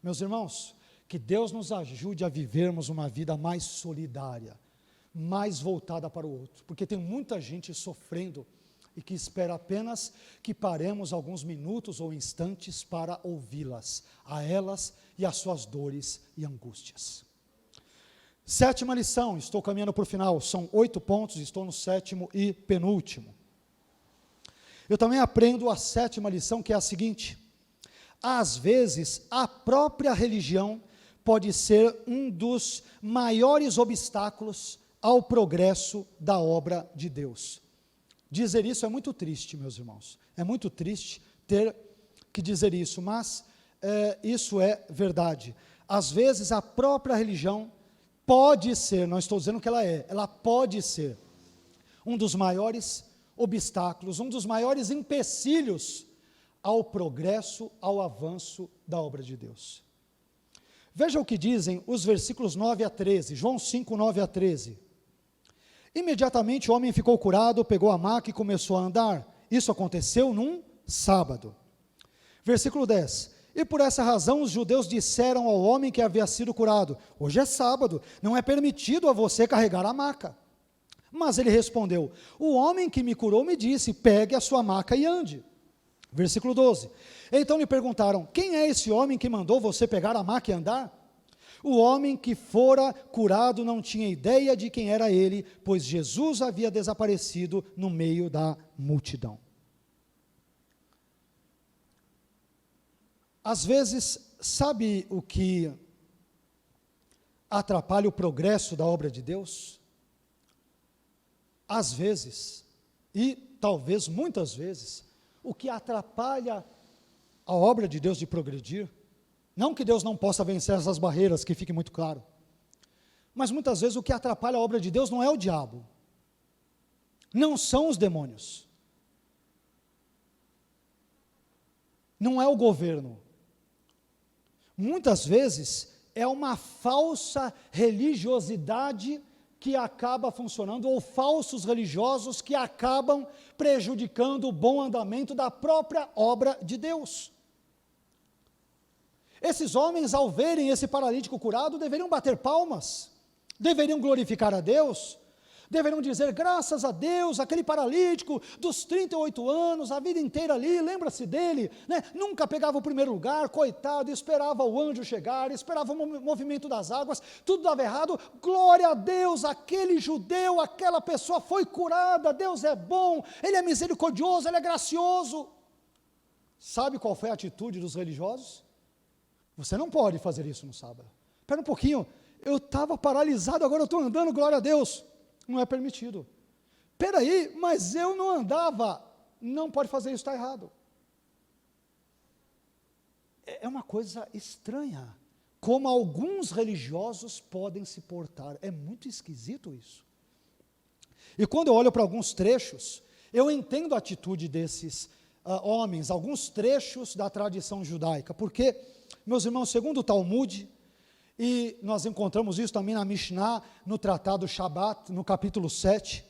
Meus irmãos, que Deus nos ajude a vivermos uma vida mais solidária, mais voltada para o outro, porque tem muita gente sofrendo e que espera apenas que paremos alguns minutos ou instantes para ouvi-las, a elas e as suas dores e angústias. Sétima lição, estou caminhando para o final, são 8 pontos, estou no 7º e penúltimo. Eu também aprendo a 7ª lição, que é a seguinte: às vezes a própria religião pode ser um dos maiores obstáculos ao progresso da obra de Deus. Dizer isso é muito triste, meus irmãos, é muito triste ter que dizer isso, mas isso é verdade. Às vezes a própria religião pode ser, não estou dizendo que ela pode ser um dos maiores obstáculos, um dos maiores empecilhos ao progresso, ao avanço da obra de Deus. Veja o que dizem os versículos 9 a 13, João 5, 9 a 13. Imediatamente o homem ficou curado, pegou a maca e começou a andar. Isso aconteceu num sábado. Versículo 10. E por essa razão os judeus disseram ao homem que havia sido curado, hoje é sábado, não é permitido a você carregar a maca. Mas ele respondeu, o homem que me curou me disse, pegue a sua maca e ande. Versículo 12. Então lhe perguntaram, quem é esse homem que mandou você pegar a maca e andar? O homem que fora curado não tinha ideia de quem era ele, pois Jesus havia desaparecido no meio da multidão. Às vezes, sabe o que atrapalha o progresso da obra de Deus? Às vezes, e talvez muitas vezes, o que atrapalha a obra de Deus de progredir, não que Deus não possa vencer essas barreiras, que fique muito claro, mas muitas vezes o que atrapalha a obra de Deus não é o diabo, não são os demônios, não é o governo, muitas vezes é uma falsa religiosidade que acaba funcionando, ou falsos religiosos que acabam prejudicando o bom andamento da própria obra de Deus. Esses homens, ao verem esse paralítico curado, deveriam bater palmas, deveriam glorificar a Deus, deveriam dizer, graças a Deus, aquele paralítico dos 38 anos, a vida inteira ali, lembra-se dele, né? Nunca pegava o primeiro lugar, coitado, esperava o anjo chegar, esperava o movimento das águas, tudo dava errado, glória a Deus, aquele judeu, aquela pessoa foi curada, Deus é bom, Ele é misericordioso, Ele é gracioso. Sabe qual foi a atitude dos religiosos? Você não pode fazer isso no sábado. Espera um pouquinho, eu estava paralisado, agora eu estou andando, glória a Deus. Não é permitido. Espera aí, mas eu não andava. Não pode fazer isso, está errado. É uma coisa estranha, como alguns religiosos podem se portar. É muito esquisito isso. E quando eu olho para alguns trechos, eu entendo a atitude desses homens, alguns trechos da tradição judaica, porque, meus irmãos, segundo o Talmud, e nós encontramos isso também na Mishnah, no Tratado Shabat, no capítulo 7,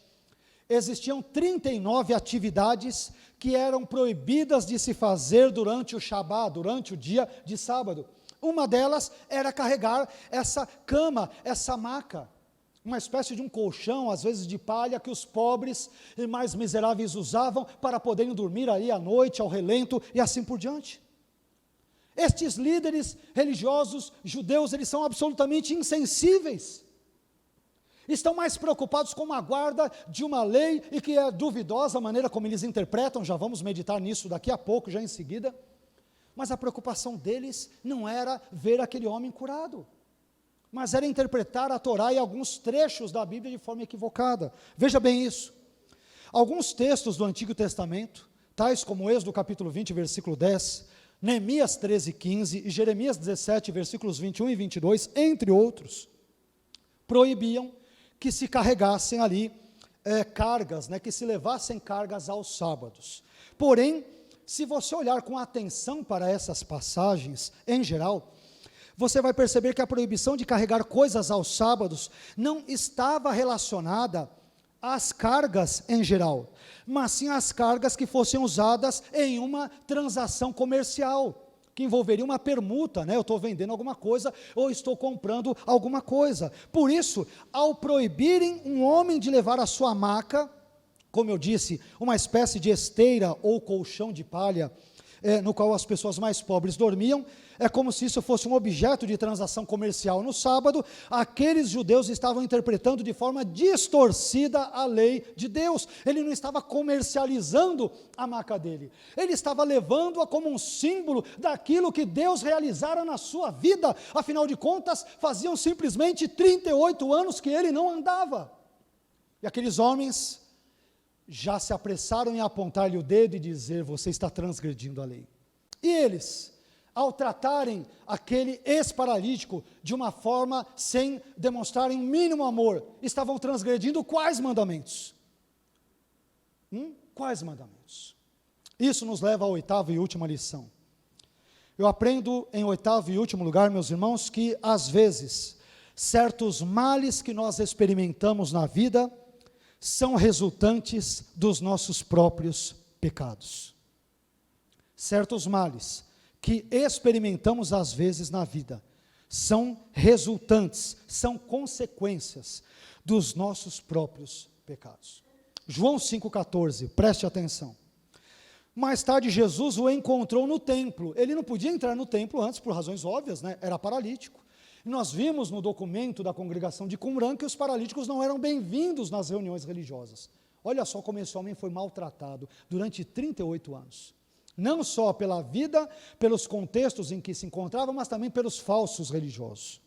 existiam 39 atividades que eram proibidas de se fazer durante o Shabat, durante o dia de sábado. Uma delas era carregar essa cama, essa maca, uma espécie de um colchão, às vezes de palha, que os pobres e mais miseráveis usavam para poderem dormir aí à noite, ao relento e assim por diante. Estes líderes religiosos judeus, eles são absolutamente insensíveis, estão mais preocupados com a guarda de uma lei, e que é duvidosa a maneira como eles interpretam, já vamos meditar nisso daqui a pouco, já em seguida, mas a preocupação deles não era ver aquele homem curado, mas era interpretar a Torá e alguns trechos da Bíblia de forma equivocada. Veja bem isso, alguns textos do Antigo Testamento, tais como Êxodo capítulo 20, versículo 10, Neemias 13, 15 e Jeremias 17, versículos 21 e 22, entre outros, proibiam que se carregassem ali cargas, que se levassem cargas aos sábados. Porém, se você olhar com atenção para essas passagens, em geral, você vai perceber que a proibição de carregar coisas aos sábados não estava relacionada às cargas em geral, mas sim às cargas que fossem usadas em uma transação comercial, que envolveria uma permuta, eu estou vendendo alguma coisa, ou estou comprando alguma coisa. Por isso, ao proibirem um homem de levar a sua maca, como eu disse, uma espécie de esteira ou colchão de palha, no qual as pessoas mais pobres dormiam, é como se isso fosse um objeto de transação comercial no sábado. Aqueles judeus estavam interpretando de forma distorcida a lei de Deus. Ele não estava comercializando a maca dele, ele estava levando-a como um símbolo daquilo que Deus realizara na sua vida. Afinal de contas, faziam simplesmente 38 anos que ele não andava, e aqueles homens já se apressaram em apontar-lhe o dedo e dizer: você está transgredindo a lei. E eles, ao tratarem aquele ex-paralítico de uma forma sem demonstrarem mínimo amor, estavam transgredindo quais mandamentos? Quais mandamentos? Isso nos leva à oitava e última lição. Eu aprendo em oitavo e último lugar, meus irmãos, que às vezes, certos males que nós experimentamos na vida são resultantes dos nossos próprios pecados. Certos males que experimentamos às vezes na vida são resultantes, são consequências dos nossos próprios pecados. João 5,14, preste atenção. Mais tarde Jesus o encontrou no templo. Ele não podia entrar no templo antes por razões óbvias, era paralítico. Nós vimos no documento da congregação de Qumran que os paralíticos não eram bem-vindos nas reuniões religiosas. Olha só como esse homem foi maltratado durante 38 anos. Não só pela vida, pelos contextos em que se encontrava, mas também pelos falsos religiosos.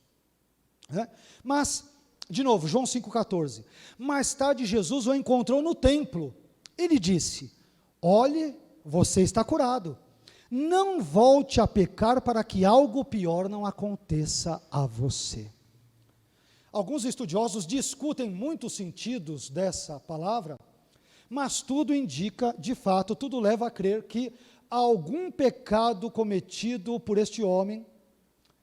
Mas, de novo, João 5,14. Mais tarde Jesus o encontrou no templo. Ele disse: olhe, você está curado. Não volte a pecar para que algo pior não aconteça a você. Alguns estudiosos discutem muitos sentidos dessa palavra, mas tudo indica, de fato, tudo leva a crer que algum pecado cometido por este homem,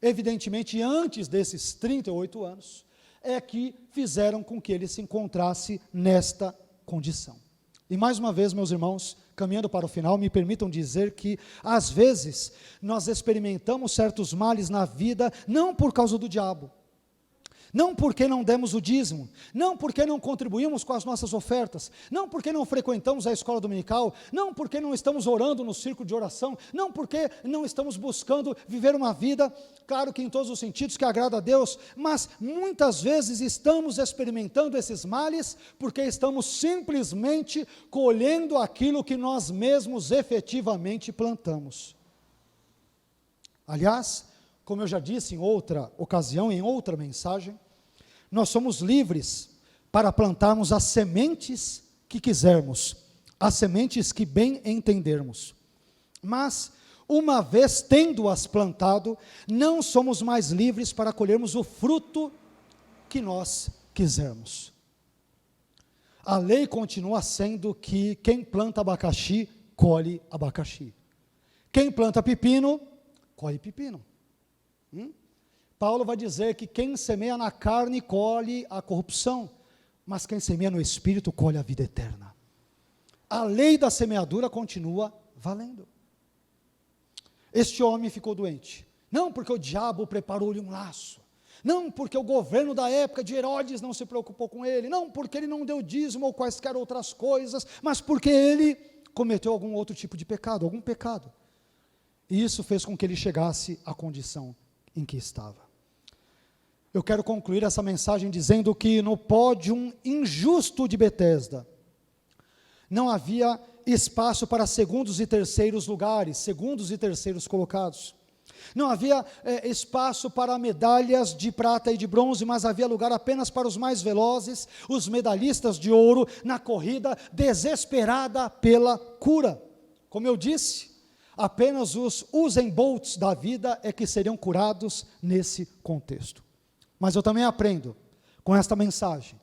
evidentemente antes desses 38 anos, é que fizeram com que ele se encontrasse nesta condição. E mais uma vez, meus irmãos, caminhando para o final, me permitam dizer que, às vezes, nós experimentamos certos males na vida, não por causa do diabo, não porque não demos o dízimo, não porque não contribuímos com as nossas ofertas, não porque não frequentamos a escola dominical, não porque não estamos orando no círculo de oração, não porque não estamos buscando viver uma vida, claro que em todos os sentidos, que agrada a Deus, mas muitas vezes estamos experimentando esses males porque estamos simplesmente colhendo aquilo que nós mesmos efetivamente plantamos. Aliás, como eu já disse em outra ocasião, em outra mensagem, nós somos livres para plantarmos as sementes que quisermos, as sementes que bem entendermos. Mas, uma vez tendo-as plantado, não somos mais livres para colhermos o fruto que nós quisermos. A lei continua sendo que quem planta abacaxi, colhe abacaxi. Quem planta pepino, colhe pepino. Paulo vai dizer que quem semeia na carne colhe a corrupção, mas quem semeia no Espírito colhe a vida eterna. A lei da semeadura continua valendo. Este homem ficou doente, não porque o diabo preparou-lhe um laço, não porque o governo da época de Herodes não se preocupou com ele, não porque ele não deu dízimo ou quaisquer outras coisas, mas porque ele cometeu algum outro tipo de pecado, algum pecado. E isso fez com que ele chegasse à condição em que estava. Eu quero concluir essa mensagem dizendo que no pódio injusto de Betesda, não havia espaço para segundos e terceiros lugares, segundos e terceiros colocados. Não havia espaço para medalhas de prata e de bronze, mas havia lugar apenas para os mais velozes, os medalhistas de ouro, na corrida desesperada pela cura. Como eu disse, apenas os Usain Bolts da vida é que seriam curados nesse contexto. Mas eu também aprendo com esta mensagem,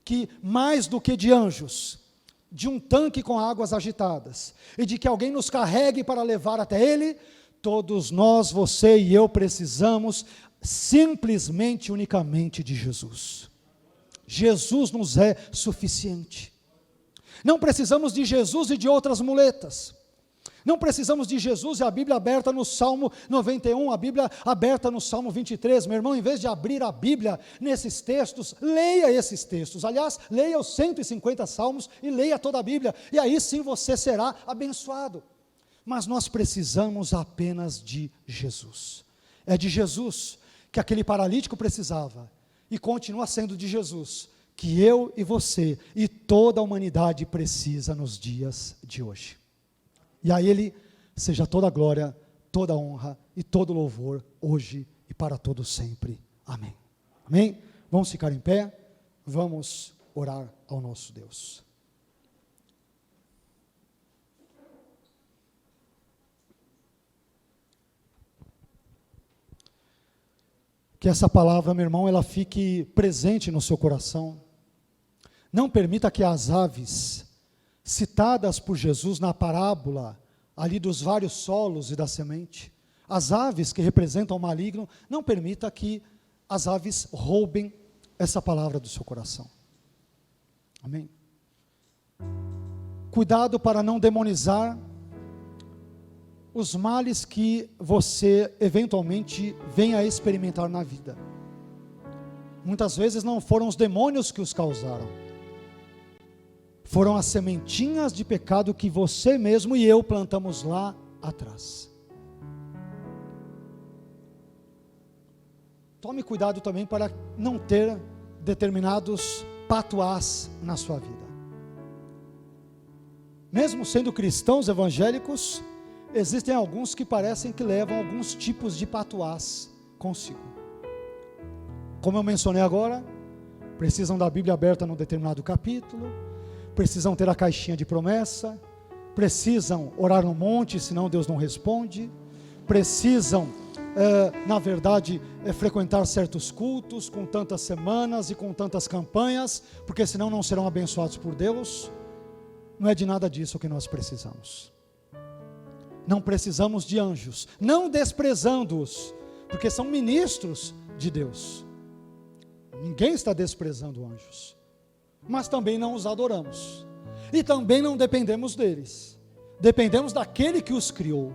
que mais do que de anjos, de um tanque com águas agitadas, e de que alguém nos carregue para levar até ele, todos nós, você e eu, precisamos simplesmente, unicamente de Jesus. Jesus nos é suficiente. Não precisamos de Jesus e de outras muletas. Não precisamos de Jesus e a Bíblia aberta no Salmo 91, a Bíblia aberta no Salmo 23. Meu irmão, em vez de abrir a Bíblia nesses textos, leia esses textos. Aliás, leia os 150 salmos e leia toda a Bíblia. E aí sim você será abençoado. Mas nós precisamos apenas de Jesus. É de Jesus que aquele paralítico precisava. E continua sendo de Jesus que eu e você e toda a humanidade precisa nos dias de hoje. E a Ele seja toda a glória, toda a honra e todo o louvor, hoje e para todos sempre. Amém. Amém? Vamos ficar em pé, vamos orar ao nosso Deus. Que essa palavra, meu irmão, ela fique presente no seu coração. Não permita que as aves citadas por Jesus na parábola, ali dos vários solos e da semente, as aves que representam o maligno, não permita que as aves roubem essa palavra do seu coração. Amém? Cuidado para não demonizar os males que você eventualmente venha a experimentar na vida. Muitas vezes não foram os demônios que os causaram, foram as sementinhas de pecado que você mesmo e eu plantamos lá atrás. Tome cuidado também para não ter determinados patuás na sua vida. Mesmo sendo cristãos evangélicos, existem alguns que parecem que levam alguns tipos de patuás consigo. Como eu mencionei agora, precisam da Bíblia aberta num determinado capítulo, precisam ter a caixinha de promessa, precisam orar no monte, senão Deus não responde, precisam, na verdade, frequentar certos cultos com tantas semanas e com tantas campanhas, porque senão não serão abençoados por Deus. Não é de nada disso que nós precisamos. Não precisamos de anjos, não desprezando-os, porque são ministros de Deus. Ninguém está desprezando anjos. Mas também não os adoramos, e também não dependemos deles, dependemos daquele que os criou.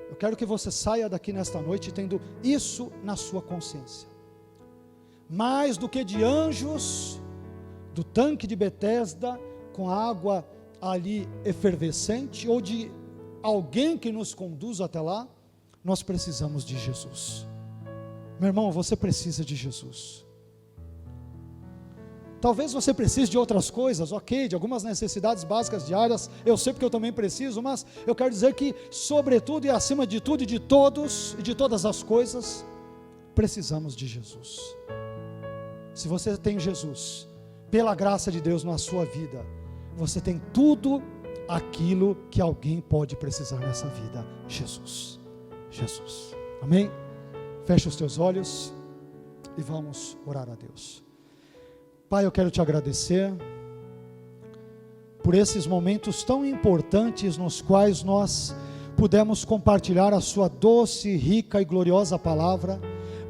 Eu quero que você saia daqui nesta noite tendo isso na sua consciência. mais do que de anjos, do tanque de Betesda, com água ali efervescente, ou de alguém que nos conduz até lá, nós precisamos de Jesus. Meu irmão, você precisa de Jesus. Talvez você precise de outras coisas, ok, de algumas necessidades básicas diárias, eu sei porque eu também preciso, mas eu quero dizer que, sobretudo e acima de tudo e de todos e de todas as coisas, precisamos de Jesus. Se você tem Jesus, pela graça de Deus na sua vida, você tem tudo aquilo que alguém pode precisar nessa vida: Jesus. Jesus. Amém? Feche os teus olhos e vamos orar a Deus. Pai, eu quero te agradecer por esses momentos tão importantes nos quais nós pudemos compartilhar a sua doce, rica e gloriosa palavra,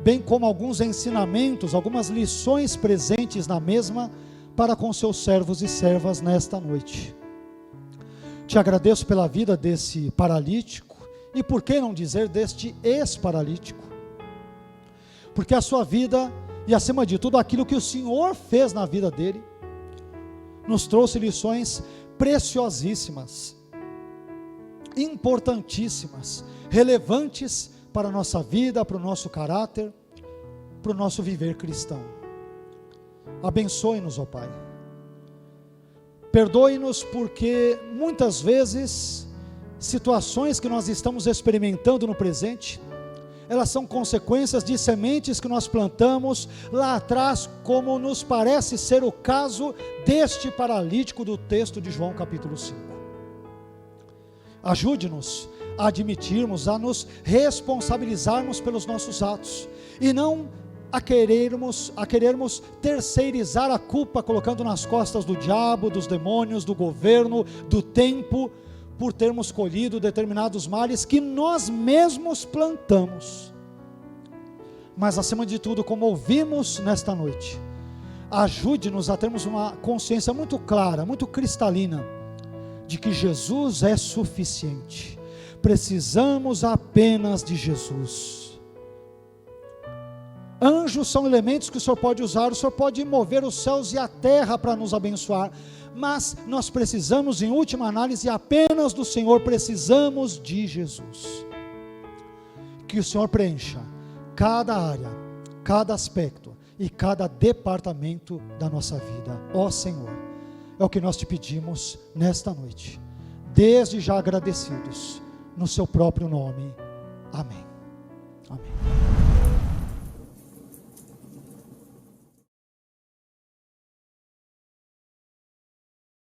bem como alguns ensinamentos, algumas lições presentes na mesma para com seus servos e servas nesta noite. Te agradeço pela vida desse paralítico e, por que não dizer, deste ex-paralítico, porque a sua vida e, acima de tudo, aquilo que o Senhor fez na vida dele, nos trouxe lições preciosíssimas, importantíssimas, relevantes para a nossa vida, para o nosso caráter, para o nosso viver cristão. Abençoe-nos, ó Pai. Perdoe-nos porque muitas vezes situações que nós estamos experimentando no presente, elas são consequências de sementes que nós plantamos lá atrás, como nos parece ser o caso deste paralítico do texto de João capítulo 5. Ajude-nos a admitirmos, a nos responsabilizarmos pelos nossos atos, e não a querermos terceirizar a culpa, colocando nas costas do diabo, dos demônios, do governo, do tempo, por termos colhido determinados males que nós mesmos plantamos. Mas, acima de tudo, como ouvimos nesta noite, ajude-nos a termos uma consciência muito clara, muito cristalina, de que Jesus é suficiente. Precisamos apenas de Jesus. Anjos são elementos que o Senhor pode usar, o Senhor pode mover os céus e a terra para nos abençoar, mas nós precisamos, em última análise, apenas do Senhor. Precisamos de Jesus. Que o Senhor preencha cada área, cada aspecto e cada departamento da nossa vida, ó Senhor. É o que nós te pedimos nesta noite, desde já agradecidos, no seu próprio nome. Amém. Amém.